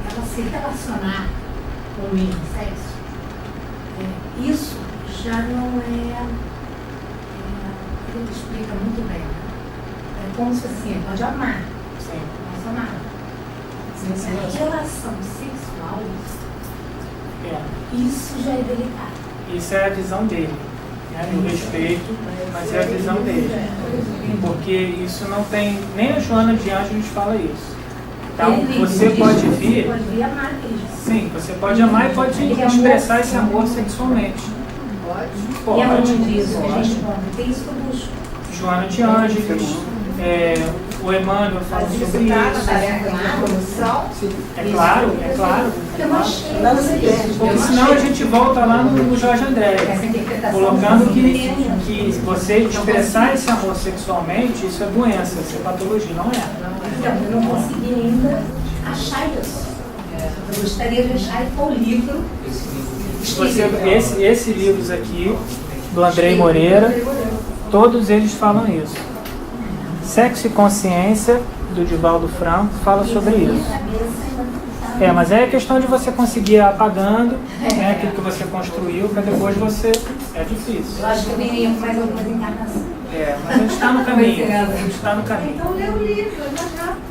ela se relacionar com o mesmo sexo, isso já não ele explica muito bem, né? É como se assim, pode amar, posso amar. Mas a relação sexual, isso já é delicado. Isso é a visão dele, né? Eu respeito, mas é a visão dele. Porque isso não tem, nem a Joana de Ângeles fala isso. Então, você pode vir. Pode vir amar mesmo. Sim, você pode amar e pode expressar esse amor sexualmente. Pode. E aonde diz que a gente pode ter isso que eu busco. Joana de Ângeles, o Emmanuel fala sobre isso. É claro. Porque senão a gente volta lá no Jorge André, colocando que você expressar esse amor sexualmente, isso é doença, isso é patologia, não é? Então, eu não consegui ainda achar isso. Eu gostaria de achar qual livro. Esse livros aqui, do Andrei Moreira, Todos eles falam isso. Sexo e Consciência, do Divaldo Franco, fala sobre isso. Mas é a questão de você conseguir ir apagando, né, aquilo que você construiu, para depois você... É difícil. Eu acho que eu viria com mais algumas encarnações. Mas a gente está no caminho. A gente está no caminho. Então lê o livro, é mais rápido.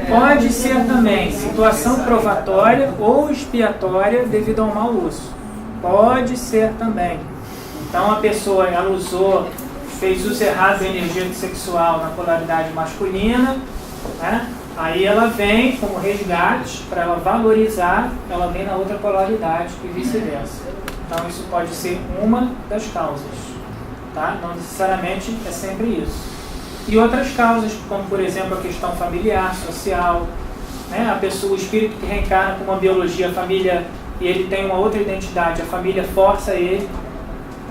Pode ser também situação provatória ou expiatória devido ao mau uso. Pode ser também. Então a pessoa, ela fez uso errado da energia sexual na polaridade masculina, né? Aí ela vem como resgate, para ela valorizar, ela vem na outra polaridade e vice-versa. Então isso pode ser uma das causas, tá? Não necessariamente é sempre isso. E outras causas, como por exemplo a questão familiar, social, né? A pessoa, o espírito que reencarna com uma biologia, a família, e ele tem uma outra identidade, a família força ele,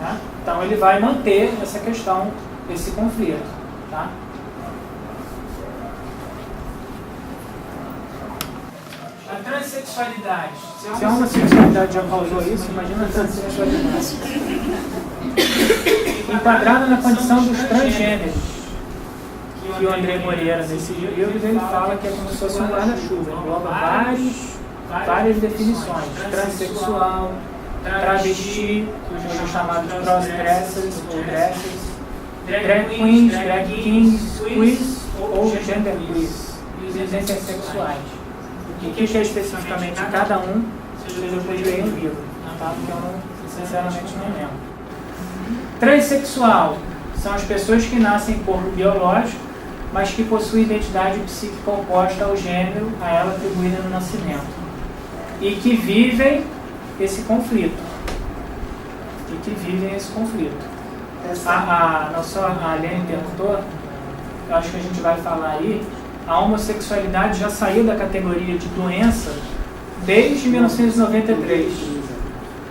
tá? Então ele vai manter essa questão, esse conflito, tá? A transexualidade. Se a homossexualidade já causou isso, imagina a transexualidade. Enquadrada na condição dos transgêneros, que o André Moreira, nesse livro, ele fala que é como se fosse um guarda-chuva, engloba várias definições: transexual, travesti, que são chamados crossdressers ou dressers, drag queens, drag kings, quiz ou gender quiz, e os intersexuais. O que é especificamente cada um, vocês depois leem o livro, tá? Porque eu sinceramente não lembro. Transsexual são as pessoas que nascem em corpo biológico, mas que possuem identidade psíquica oposta ao gênero a ela atribuída no nascimento, e que vivem esse conflito. A Helene perguntou, eu acho que a gente vai falar aí, a homossexualidade já saiu da categoria de doença desde 1993.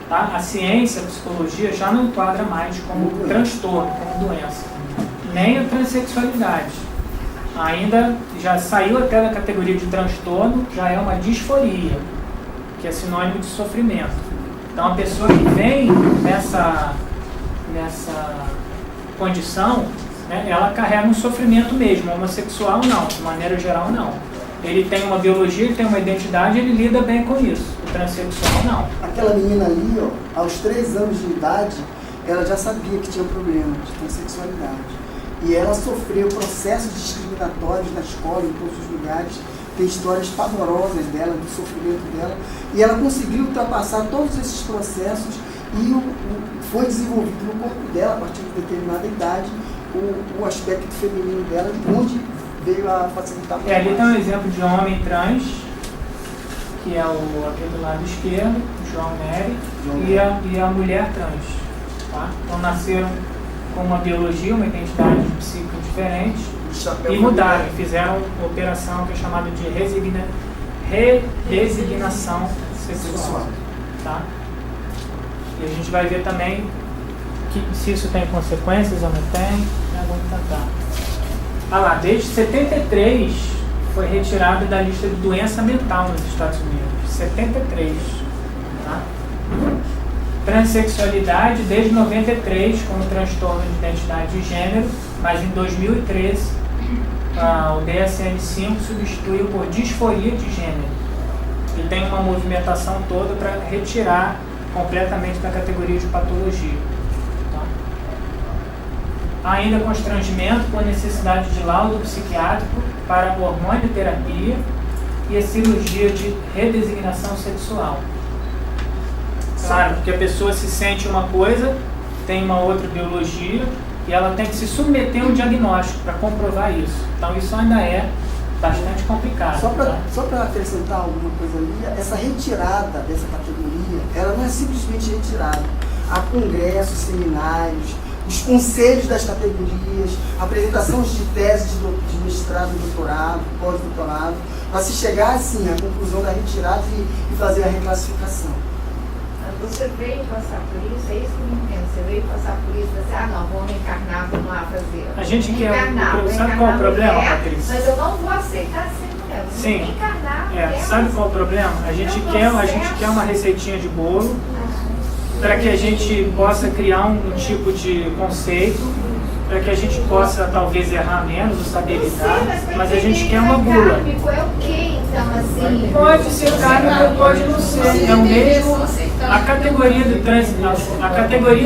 Tá? A ciência, a psicologia já não enquadra mais como transtorno, como doença. Nem a transexualidade. Ainda já saiu até da categoria de transtorno, já é uma disforia, que é sinônimo de sofrimento. Então a pessoa que vem nessa condição, né, ela carrega um sofrimento mesmo. O homossexual não, de maneira geral não. Ele tem uma biologia, ele tem uma identidade, ele lida bem com isso. O transexual não. Aquela menina ali, ó, aos 3 anos de idade, ela já sabia que tinha problema de transexualidade. E ela sofreu processos discriminatórios na escola, em todos os lugares. Tem histórias pavorosas dela, do sofrimento dela. E ela conseguiu ultrapassar todos esses processos e foi desenvolvido no corpo dela, a partir de determinada idade, o aspecto feminino dela, onde veio a facilitar. Ali tem um exemplo de homem trans, que é aquele do lado esquerdo, João Nery, e a mulher trans. Tá? Então nasceram com uma biologia, uma identidade psíquica diferente e mudaram, fizeram uma operação que é chamada de redesignação sexual. Tá? E a gente vai ver também se isso tem consequências ou não tem. Vamos tentar. Lá, desde 73 foi retirado da lista de doença mental nos Estados Unidos. 73. Tá? Transsexualidade desde 93 como transtorno de identidade de gênero, mas em 2013 o DSM-5 substituiu por disforia de gênero. E tem uma movimentação toda para retirar completamente da categoria de patologia. Tá? Há ainda constrangimento com a necessidade de laudo psiquiátrico para hormonioterapia e a cirurgia de redesignação sexual. Claro, porque a pessoa se sente uma coisa, tem uma outra biologia e ela tem que se submeter a um diagnóstico para comprovar isso. Então isso ainda é bastante complicado. Só para acrescentar alguma coisa ali, essa retirada dessa categoria, ela não é simplesmente retirada. Há congressos, seminários, os conselhos das categorias, apresentação de teses de mestrado, doutorado, pós-doutorado, para se chegar assim à conclusão da retirada e fazer a reclassificação. Você veio passar por isso, é isso que eu não entendo. Você veio passar por isso, você, não, vou reencarnar, vamos lá fazer. A gente quer. Sabe qual é o problema, Patrícia? Mas eu não vou aceitar ser mulher. Sim. Reencarnar. Sabe qual é o problema? A gente quer uma receitinha de bolo, para que a gente possa criar um tipo de conceito, para que a gente possa talvez errar menos ou saber lidar, mas a gente quer uma bula. Kármico é o quê, então, assim? Pode ser kármico ou pode não ser. É o mesmo. A categoria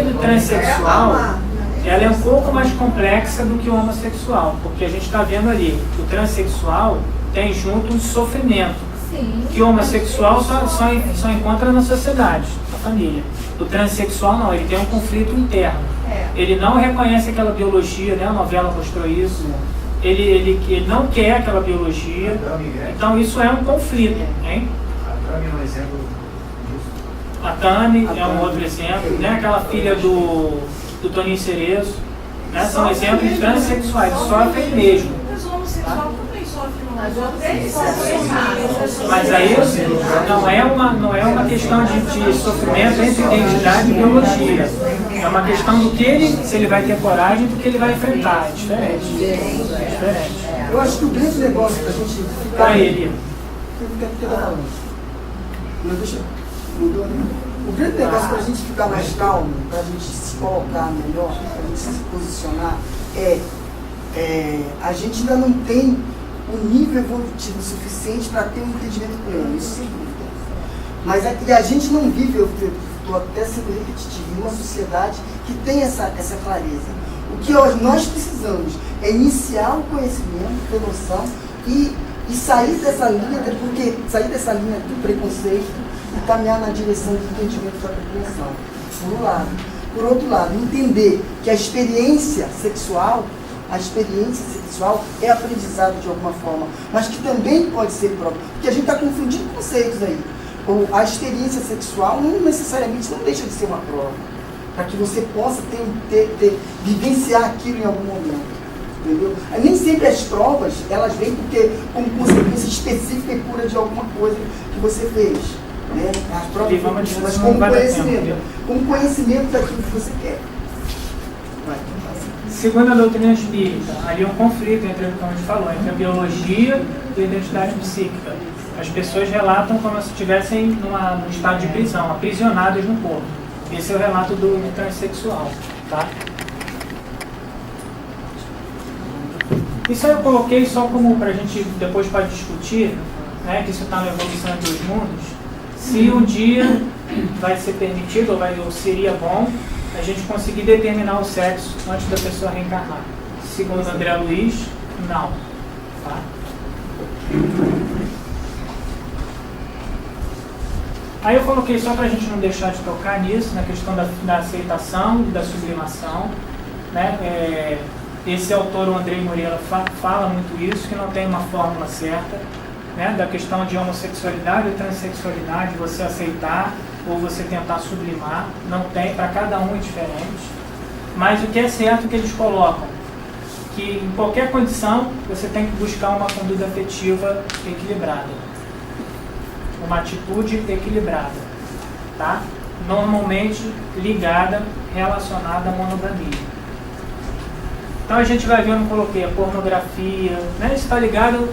do transexual, ela é um pouco mais complexa do que o homossexual, porque a gente está vendo ali, o transexual tem junto um sofrimento, que o homossexual só encontra na sociedade, na família. O transexual não, ele tem um conflito interno. Ele não reconhece aquela biologia, né? A novela mostrou isso. Ele não quer aquela biologia. Então isso é um conflito, hein? A Tami é um exemplo disso. A Tami é um outro exemplo, né? Aquela filha do Toninho Cerezo, né? São exemplos de transexuais, sofrem mesmo. Mas o homossexual também sofre Mas aí não é uma questão de sofrimento entre identidade e biologia. É uma questão do que se ele vai ter coragem, do que ele vai enfrentar. É diferente. Eu acho que o grande negócio pra gente ficar... Para ele. Não, deixa eu... O grande negócio para a gente ficar mais calmo, para a gente se colocar melhor, para a gente se posicionar, a gente ainda não tem um nível evolutivo suficiente para ter um entendimento pleno, isso sem dúvida. Mas a gente não vive, eu estou até sendo repetitivo, em uma sociedade que tem essa clareza. O que nós precisamos é iniciar o conhecimento, ter noção e sair dessa linha, do preconceito, e caminhar na direção do entendimento da compreensão, por um lado. Por outro lado, entender que a experiência sexual é aprendizado de alguma forma, mas que também pode ser próprio, porque a gente está confundindo conceitos aí. A experiência sexual não necessariamente não deixa de ser uma prova, para que você possa vivenciar aquilo em algum momento. Entendeu? Nem sempre as provas, elas vêm como consequência específica e pura de alguma coisa que você fez. Né? As provas mas como conhecimento daquilo que você quer. Segundo a doutrina espírita, ali é um conflito entre, como a gente falou, entre a biologia e a identidade psíquica. As pessoas relatam como se estivessem num estado de prisão, aprisionadas no corpo. Esse é o relato do transexual. Tá? Isso eu coloquei só como para a gente depois pode discutir, né, que isso está na evolução entre os mundos. Se um dia vai ser permitido ou seria bom a gente conseguir determinar o sexo antes da pessoa reencarnar. Segundo André Luiz, não. Tá? Aí eu coloquei só para a gente não deixar de tocar nisso, na questão da aceitação e da sublimação. Né? Esse autor, o Andrei Moreira, fala muito isso, que não tem uma fórmula certa. Né, da questão de homossexualidade e transexualidade, você aceitar ou você tentar sublimar, não tem, para cada um é diferente. Mas o que é certo é que eles colocam que em qualquer condição você tem que buscar uma conduta afetiva equilibrada, uma atitude equilibrada, tá? Normalmente ligada, relacionada à monogamia. Então a gente vai ver, eu não coloquei, a pornografia, né? Isso está ligado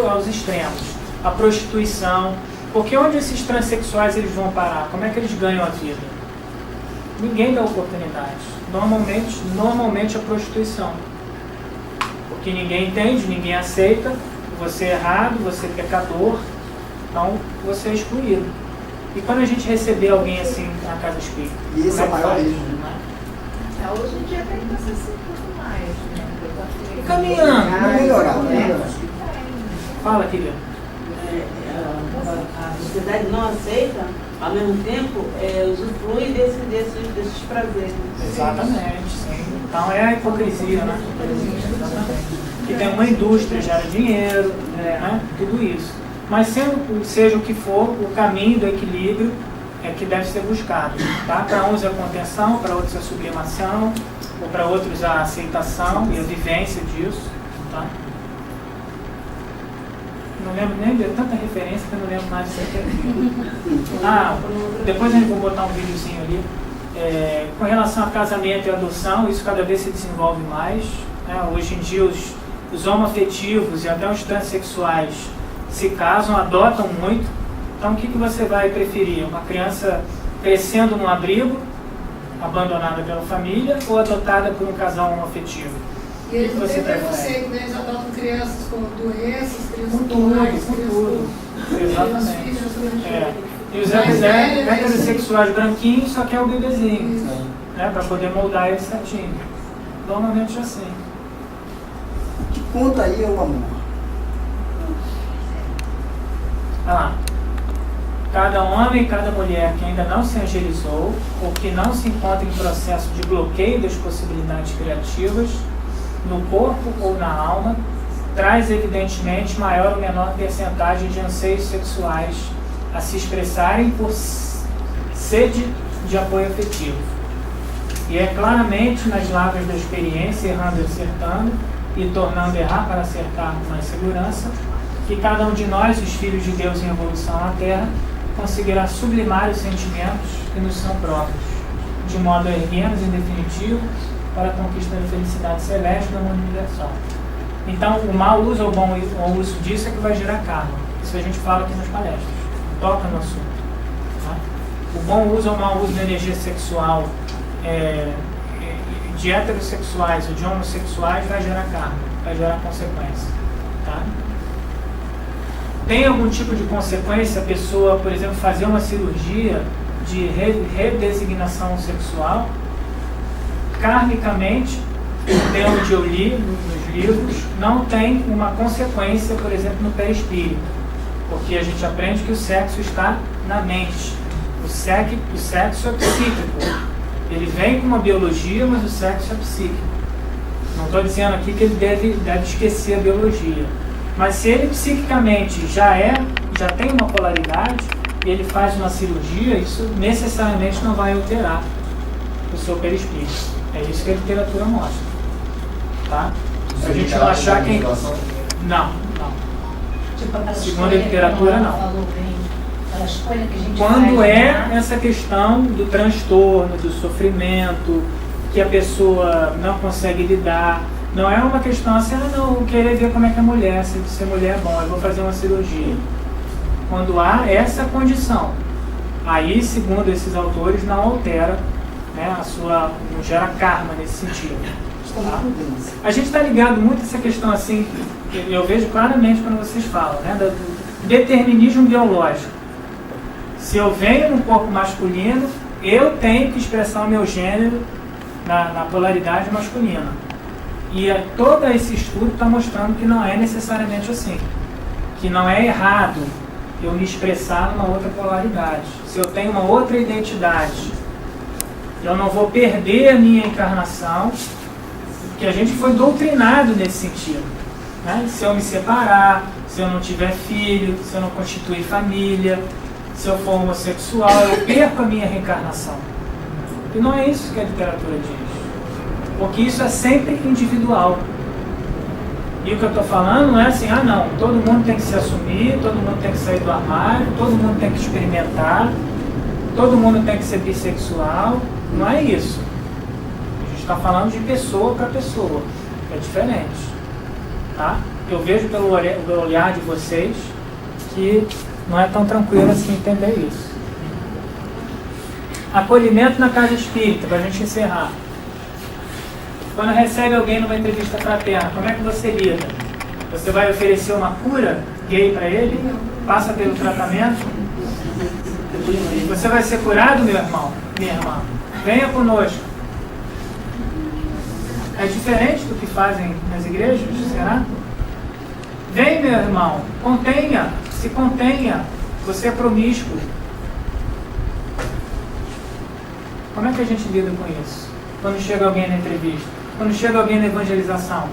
aos extremos, a prostituição, porque onde esses transexuais eles vão parar? Como é que eles ganham a vida? Ninguém dá oportunidade. Normalmente a prostituição, porque ninguém entende, ninguém aceita, você é errado, você é pecador, então você é excluído. E quando a gente receber alguém assim na casa espírita? E esse é o maior erro. Hoje em dia tem que ser mais, né? Caminhando. Vai melhorar, Fala, querida. A sociedade não aceita, ao mesmo tempo, usufrui desses prazeres. Exatamente, sim. Então é a hipocrisia, né? Que tem uma indústria, gera dinheiro, né? Tudo isso. Mas seja o que for, o caminho do equilíbrio é que deve ser buscado. Tá? Para uns é a contenção, para outros a sublimação, ou para outros a aceitação e a vivência disso. Tá? Não lembro nem de tanta referência que eu não lembro mais disso aqui. Depois a gente vai botar um videozinho ali. Com relação a casamento e adoção, isso cada vez se desenvolve mais. Né? Hoje em dia os homoafetivos e até os transexuais se casam, adotam muito. Então o que você vai preferir? Uma criança crescendo num abrigo abandonada pela família ou adotada por um casal homoafetivo? E eles não Você têm prefere? preconceito, né? Eles adotam crianças com doenças, crianças Com com tudo, AIDS, com crianças tudo. Exatamente. filhos, É. E os mais velhos, heterossexuais branquinhos só quer o bebezinho, né? Para poder moldar ele certinho. Normalmente é assim. O que conta aí é o amor. Olha lá. Cada homem e cada mulher que ainda não se angelizou ou que não se encontra em processo de bloqueio das possibilidades criativas, no corpo ou na alma, traz evidentemente maior ou menor percentagem de anseios sexuais a se expressarem por sede de apoio afetivo. E é claramente nas lavras da experiência, errando e acertando, e tornando errar para acertar com mais segurança, que cada um de nós, os filhos de Deus em evolução na Terra, conseguirá sublimar os sentimentos que nos são próprios, de modo a erguermos em definitivo para a conquista da felicidade celeste do mundo universal. Então, o mau uso ou o bom uso disso é que vai gerar karma. Isso a gente fala aqui nas palestras, toca no assunto. Tá? O bom uso ou o mau uso da energia sexual de heterossexuais ou de homossexuais vai gerar karma, vai gerar consequência. Tá? Tem algum tipo de consequência a pessoa, por exemplo, fazer uma cirurgia de redesignação sexual? Karmicamente, pelo que eu li nos livros, não tem uma consequência, por exemplo, no perispírito, porque a gente aprende que o sexo está na mente. O sexo é psíquico. Ele vem com uma biologia, mas o sexo é psíquico. Não estou dizendo aqui que ele deve esquecer a biologia. Mas se ele psiquicamente já tem uma polaridade, e ele faz uma cirurgia, isso necessariamente não vai alterar o seu perispírito. É isso que a literatura mostra. Tá? Se a gente não achar quem... Não. Tipo, segundo a literatura, não. Falou bem, aquela escolha que a gente Quando faz, é né? essa questão do transtorno, do sofrimento, que a pessoa não consegue lidar, não é uma questão assim, não, querer ver como é que é mulher, se ser mulher é bom, eu vou fazer uma cirurgia. Quando há essa condição, aí, segundo esses autores, não altera, né, não gera karma nesse sentido. Tá? A gente está ligado muito a essa questão assim, eu vejo claramente quando vocês falam, né, do determinismo biológico. Se eu venho no corpo masculino, eu tenho que expressar o meu gênero na polaridade masculina. E todo esse estudo está mostrando que não é necessariamente assim. Que não é errado eu me expressar numa outra polaridade. Se eu tenho uma outra identidade, eu não vou perder a minha encarnação, porque a gente foi doutrinado nesse sentido. Né? Se eu me separar, se eu não tiver filho, se eu não constituir família, se eu for homossexual, eu perco a minha reencarnação. E não é isso que a literatura diz. Porque isso é sempre individual. E o que eu estou falando não é assim, não, todo mundo tem que se assumir, todo mundo tem que sair do armário, todo mundo tem que experimentar, todo mundo tem que ser bissexual. Não é isso. A gente está falando de pessoa para pessoa. É diferente. Tá? Eu vejo pelo olhar de vocês que não é tão tranquilo assim entender isso. Acolhimento na casa espírita, para a gente encerrar. Quando recebe alguém numa entrevista fraterna, como é que você lida? Você vai oferecer uma cura gay para ele? Passa pelo tratamento? Você vai ser curado, meu irmão? Minha irmã? Venha conosco. É diferente do que fazem nas igrejas, será? Vem, meu irmão, contenha, se contenha. Você é promíscuo. Como é que a gente lida com isso? Quando chega alguém na entrevista? Quando chega alguém na evangelização?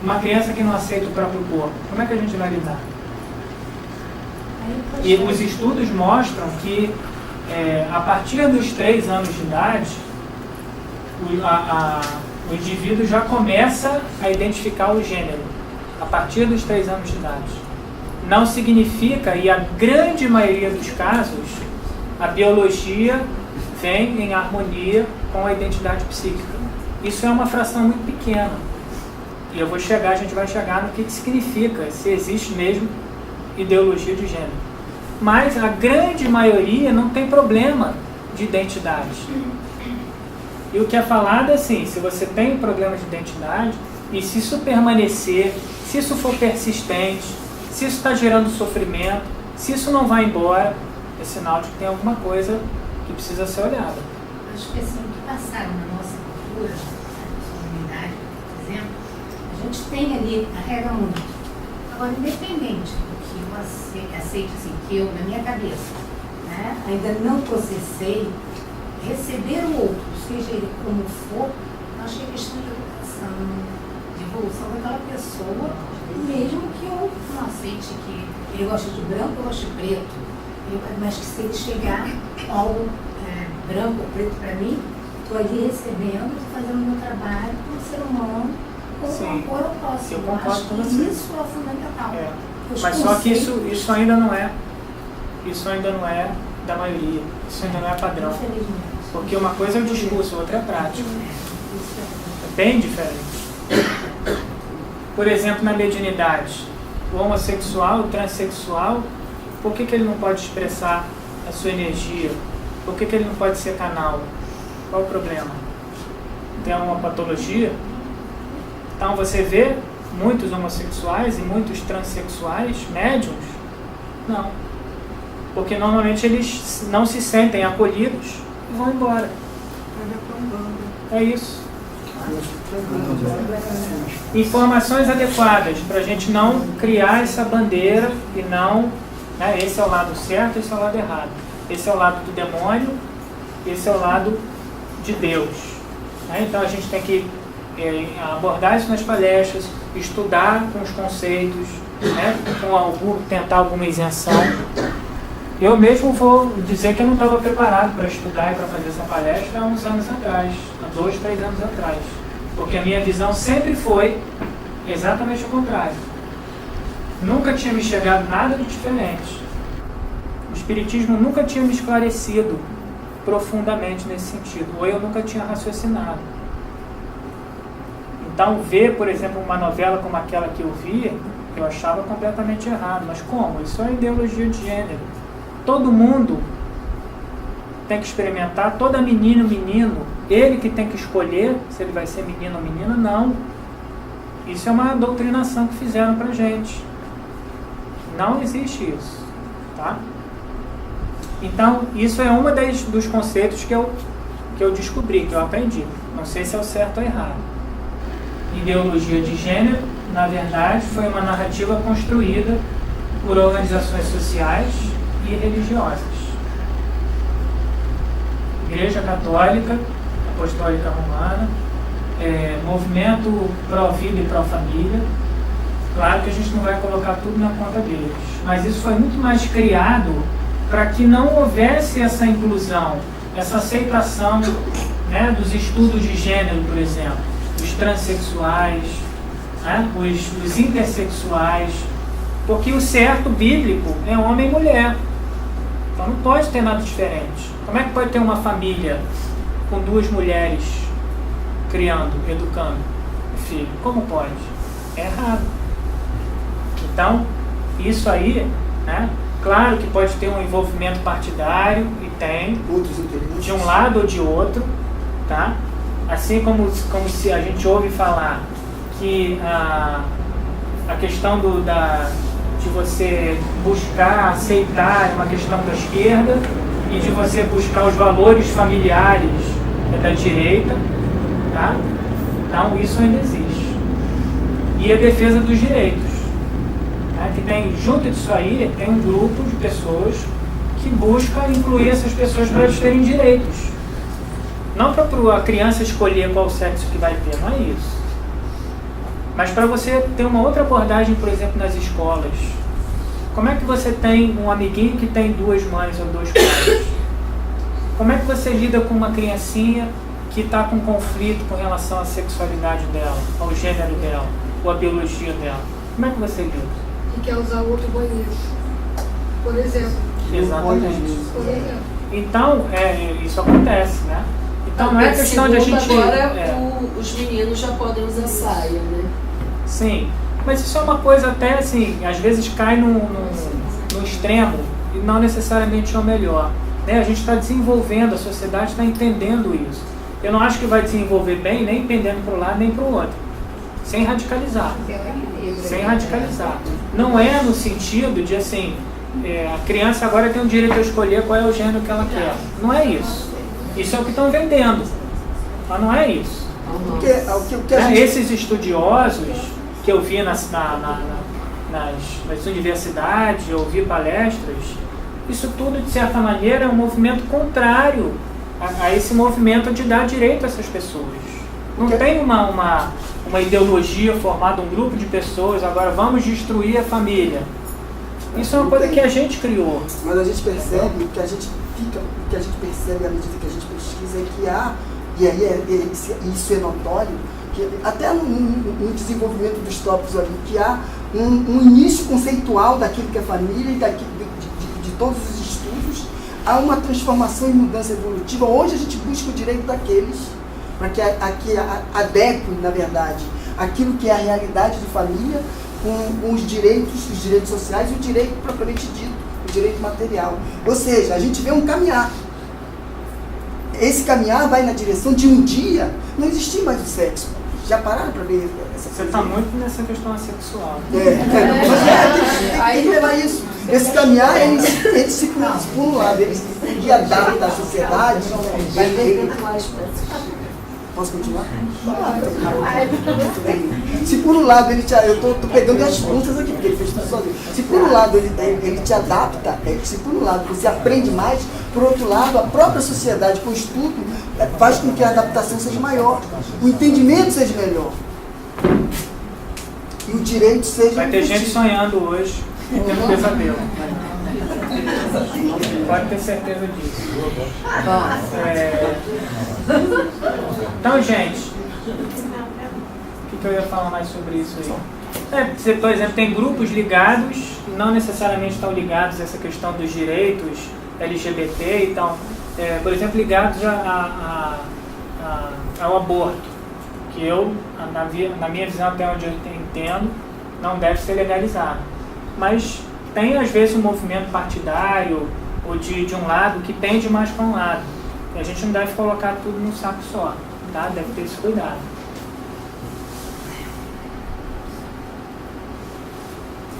Uma criança que não aceita o próprio corpo, como é que a gente vai lidar? E os estudos mostram que a partir dos 3 anos de idade, o indivíduo já começa a identificar o gênero. A partir dos 3 anos de idade. Não significa, e a grande maioria dos casos, a biologia vem em harmonia com a identidade psíquica. Isso é uma fração muito pequena. E a gente vai chegar no que significa, se existe mesmo ideologia de gênero. Mas a grande maioria não tem problema de identidade. E o que é falado é assim, se você tem um problema de identidade, e se isso permanecer, se isso for persistente, se isso está gerando sofrimento, se isso não vai embora, é sinal de que tem alguma coisa que precisa ser olhada. Acho que assim, o que passaram na nossa cultura, na nossa comunidade, por exemplo, a gente tem ali, carrega muito. Agora, independente do que eu aceite assim, que eu, na minha cabeça, né, ainda não processei, receber o outro, seja ele como for, eu acho que é questão de educação, de evolução daquela pessoa, mesmo que eu não aceite que ele gosta de branco, eu gosto de preto, mas que se ele chegar algo branco ou preto para mim, estou ali recebendo, estou fazendo o meu trabalho como ser humano, com amor ao próximo. Eu concordo acho com que você. isso é fundamental. Mas só que isso ainda não é da maioria, isso ainda não é padrão. Porque uma coisa é o discurso, outra é a prática. É bem diferente. Por exemplo, na mediunidade, o homossexual, o transexual, por que ele não pode expressar a sua energia? Por que ele não pode ser canal? Qual o problema? Tem alguma patologia? Então você vê muitos homossexuais e muitos transexuais médiums? Não. Porque normalmente eles não se sentem acolhidos e vão embora. É isso. Informações adequadas para a gente não criar essa bandeira e não, né, esse é o lado certo, esse é o lado errado. Esse é o lado do demônio, esse é o lado de Deus. Né? Então a gente tem que abordar isso nas palestras, estudar com os conceitos, né, tentar alguma isenção. Eu mesmo vou dizer que eu não estava preparado para estudar e para fazer essa palestra há uns anos atrás, há 2, 3 anos atrás. Porque a minha visão sempre foi exatamente o contrário. Nunca tinha me chegado nada de diferente. O Espiritismo nunca tinha me esclarecido profundamente nesse sentido, ou eu nunca tinha raciocinado. Então, ver, por exemplo, uma novela como aquela que eu via, eu achava completamente errado. Mas como? Isso é ideologia de gênero. Todo mundo tem que experimentar, toda menina ou menino, ele que tem que escolher se ele vai ser menino ou menina, não. Isso é uma doutrinação que fizeram pra gente. Não existe isso, tá? Então, isso é uma dos conceitos que eu descobri, que eu aprendi. Não sei se é o certo ou errado. Ideologia de gênero, na verdade, foi uma narrativa construída por organizações sociais e religiosas. Igreja Católica, Apostólica Romana, movimento pró-vida e pró-família. Claro que a gente não vai colocar tudo na conta deles, mas isso foi muito mais criado para que não houvesse essa inclusão, essa aceitação, né, dos estudos de gênero, por exemplo, os transexuais, né, os intersexuais, porque o certo bíblico é homem e mulher. Então não pode ter nada diferente. Como é que pode ter uma família com 2 mulheres criando, educando o filho? Como pode? É errado. Então, isso aí, né, claro que pode ter um envolvimento partidário, e tem, de um lado ou de outro, tá? Assim como se a gente ouve falar que a questão de você buscar, aceitar é uma questão da esquerda, e de você buscar os valores familiares é da direita, tá? Então isso ainda existe. E a defesa dos direitos, né? Que tem, junto disso aí, tem um grupo de pessoas que busca incluir essas pessoas para eles terem direitos. Não para a criança escolher qual sexo que vai ter, não é isso. Mas para você ter uma outra abordagem, por exemplo, nas escolas. Como é que você tem um amiguinho que tem 2 mães ou 2 pais? Como é que você lida com uma criancinha que está com conflito com relação à sexualidade dela, ao gênero dela, ou à biologia dela? Como é que você lida? E quer usar outro banheiro, por exemplo. Exatamente. Por exemplo. Então, isso acontece, né? Então não é questão de a gente... Agora os meninos já podem usar saia, né? Sim, mas isso é uma coisa até assim, às vezes cai no extremo e não necessariamente é o melhor. Né? A gente está desenvolvendo, a sociedade está entendendo isso. eu não acho que vai desenvolver bem nem pendendo para um lado nem para o outro, sem radicalizar. Sem radicalizar. Não é no sentido de assim, a criança agora tem o direito a escolher qual é o gênero que ela quer. Não é isso. Isso é o que estão vendendo. Mas não é isso. Esses estudiosos que eu vi nas universidades, eu vi palestras, isso tudo, de certa maneira, é um movimento contrário a esse movimento de dar direito a essas pessoas. Não tem uma ideologia formada, um grupo de pessoas, agora vamos destruir a família. Isso é uma coisa que a gente criou. Mas a gente percebe, o que a gente percebe à medida que a gente pesquisa é que há, e aí isso é notório, que até no desenvolvimento dos tópicos ali, que há um início conceitual daquilo que é família e de todos os estudos, há uma transformação e mudança evolutiva. Hoje a gente busca o direito daqueles, para que adequem, na verdade, aquilo que é a realidade de família com os direitos sociais e o direito propriamente dito, o direito material. Ou seja, a gente vê um caminhar. Esse caminhar vai na direção de um dia não existir mais o sexo. Já pararam para ver essa coisa? Você está muito nessa questão assexual. Tem que levar isso. Esse caminhar, ele se por um lado, ele adapta à sociedade. Posso continuar? Se por um lado eu estou pegando as pontas aqui, porque ele fez tudo sozinho. Se por um lado ele te adapta, se por um lado você aprende mais, por outro lado a própria sociedade com o estudo faz com que a adaptação seja maior, o entendimento seja melhor e o direito seja... Vai ter gente sonhando hoje tendo pesadelo. Pode ter certeza disso. Então, gente, o que eu ia falar mais sobre isso aí? Você, por exemplo, tem grupos ligados, que não necessariamente estão ligados a essa questão dos direitos LGBT e tal, por exemplo, ligados ao aborto, que eu, na minha visão, até onde eu entendo, não deve ser legalizado. Mas tem, às vezes, um movimento partidário ou de um lado que tende mais para um lado. E a gente não deve colocar tudo num saco só, tá? Deve ter esse cuidado.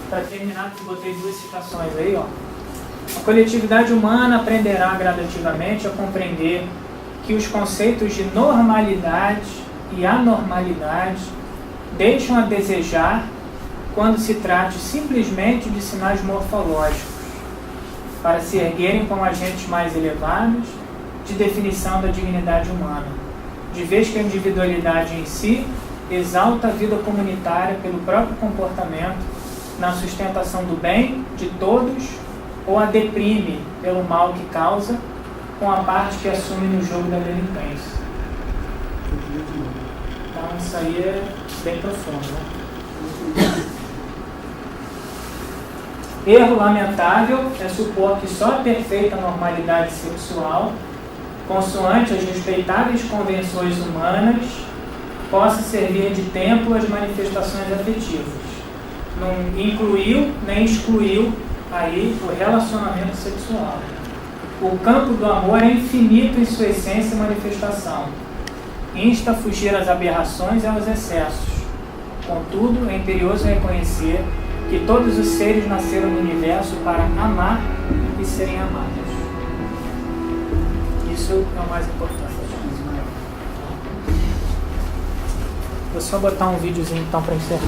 Para terminar, eu botei 2 citações aí, ó. A coletividade humana aprenderá gradativamente a compreender que os conceitos de normalidade e anormalidade deixam a desejar quando se trate simplesmente de sinais morfológicos, para se erguerem como agentes mais elevados de definição da dignidade humana, de vez que a individualidade em si exalta a vida comunitária pelo próprio comportamento na sustentação do bem de todos ou a deprime pelo mal que causa com a parte que assume no jogo da delinquência. Então isso aí é bem profundo, né? Erro lamentável é supor que só a perfeita normalidade sexual, consoante as respeitáveis convenções humanas, possa servir de templo às manifestações afetivas. Não incluiu nem excluiu aí o relacionamento sexual. O campo do amor é infinito em sua essência e manifestação. Insta a fugir às aberrações e aos excessos. Contudo, é imperioso reconhecer que todos os seres nasceram no universo para amar e serem amados. Isso é o mais importante. Vou só botar um videozinho então para encerrar.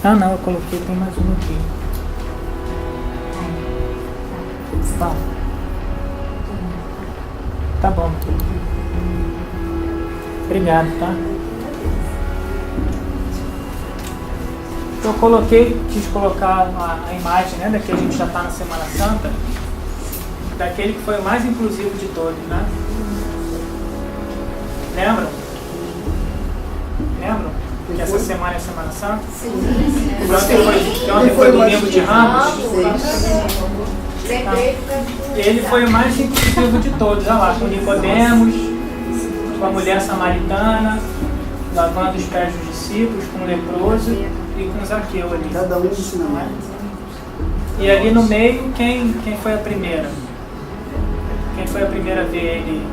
Ah não, eu coloquei, tem mais um aqui. Tá bom. Obrigado, tá? Eu quis colocar a imagem, né, daqui a gente já está na Semana Santa, daquele que foi o mais inclusivo de todos, né? Lembram? Que essa semana é Semana Santa? Sim. Ontem foi domingo de Ramos. Ele foi o mais inclusivo de todos, olha lá, com Nicodemos, com a mulher samaritana, lavando os pés dos discípulos, com o leproso e com Zaqueu ali. Cada um ensinando. E ali no meio, quem foi a primeira? Quem foi a primeira a ver ele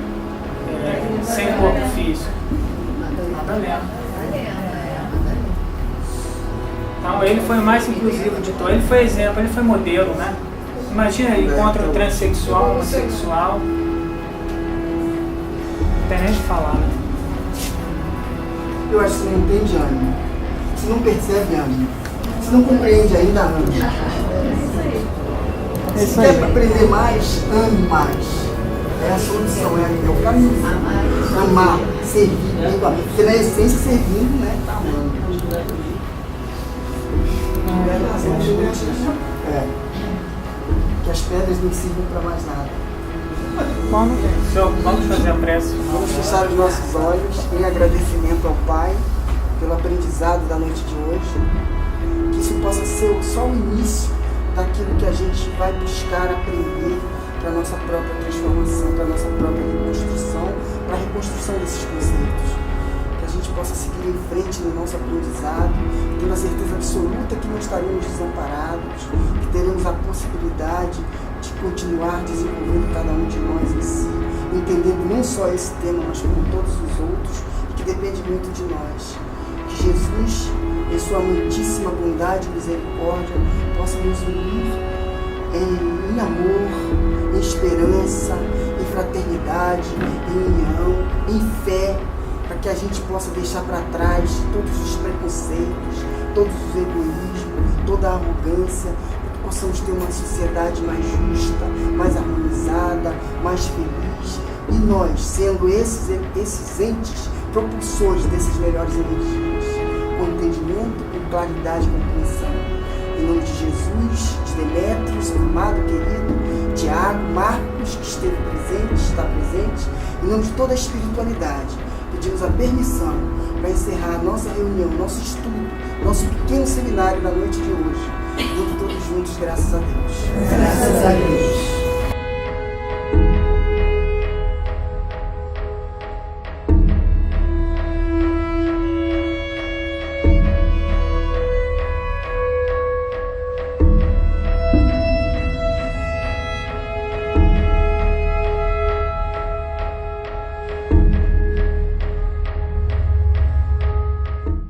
sem corpo físico? Madalena. Então ele foi o mais inclusivo de todos. Ele foi exemplo, ele foi modelo, né? Imagina, ele encontra um transexual, homossexual. Não tem nem o que falar, né? Eu acho que você não entende, Anne. Você não percebe, Anne. Você não compreende ainda, Anne. Se quer aprender mais, ame mais. É a solução, é o caminho. Amar, servir, porque na essência servindo, né? Tá amando. Que as pedras não sirvam para mais nada. Vamos fazer a prece. Vamos fechar os nossos olhos em agradecimento ao Pai pelo aprendizado da noite de hoje. Que isso possa ser só o início daquilo que a gente vai buscar aprender para a nossa própria transformação, para a nossa própria reconstrução, para a reconstrução desses conceitos. Que a gente possa seguir em frente no nosso aprendizado, tendo a certeza absoluta que não estaremos desamparados, que teremos a possibilidade de continuar desenvolvendo cada um de nós em si, entendendo não só esse tema, mas como todos os outros, e que depende muito de nós. Que Jesus, em sua muitíssima bondade e misericórdia, possa nos unir em amor, em esperança, em fraternidade, em união, em fé, para que a gente possa deixar para trás todos os preconceitos, todos os egoísmos, toda a arrogância, para que possamos ter uma sociedade mais justa, mais harmonizada, mais feliz. E nós, sendo esses entes propulsores desses melhores energias, com entendimento, com claridade e compreensão. Em nome de Jesus, de Demétrios, amado, querido, Tiago, Marcos, que esteve presente, está presente, em nome de toda a espiritualidade, pedimos a permissão para encerrar nossa reunião, nosso estudo, nosso pequeno seminário da noite de hoje. Todos juntos, graças a Deus. Graças a Deus.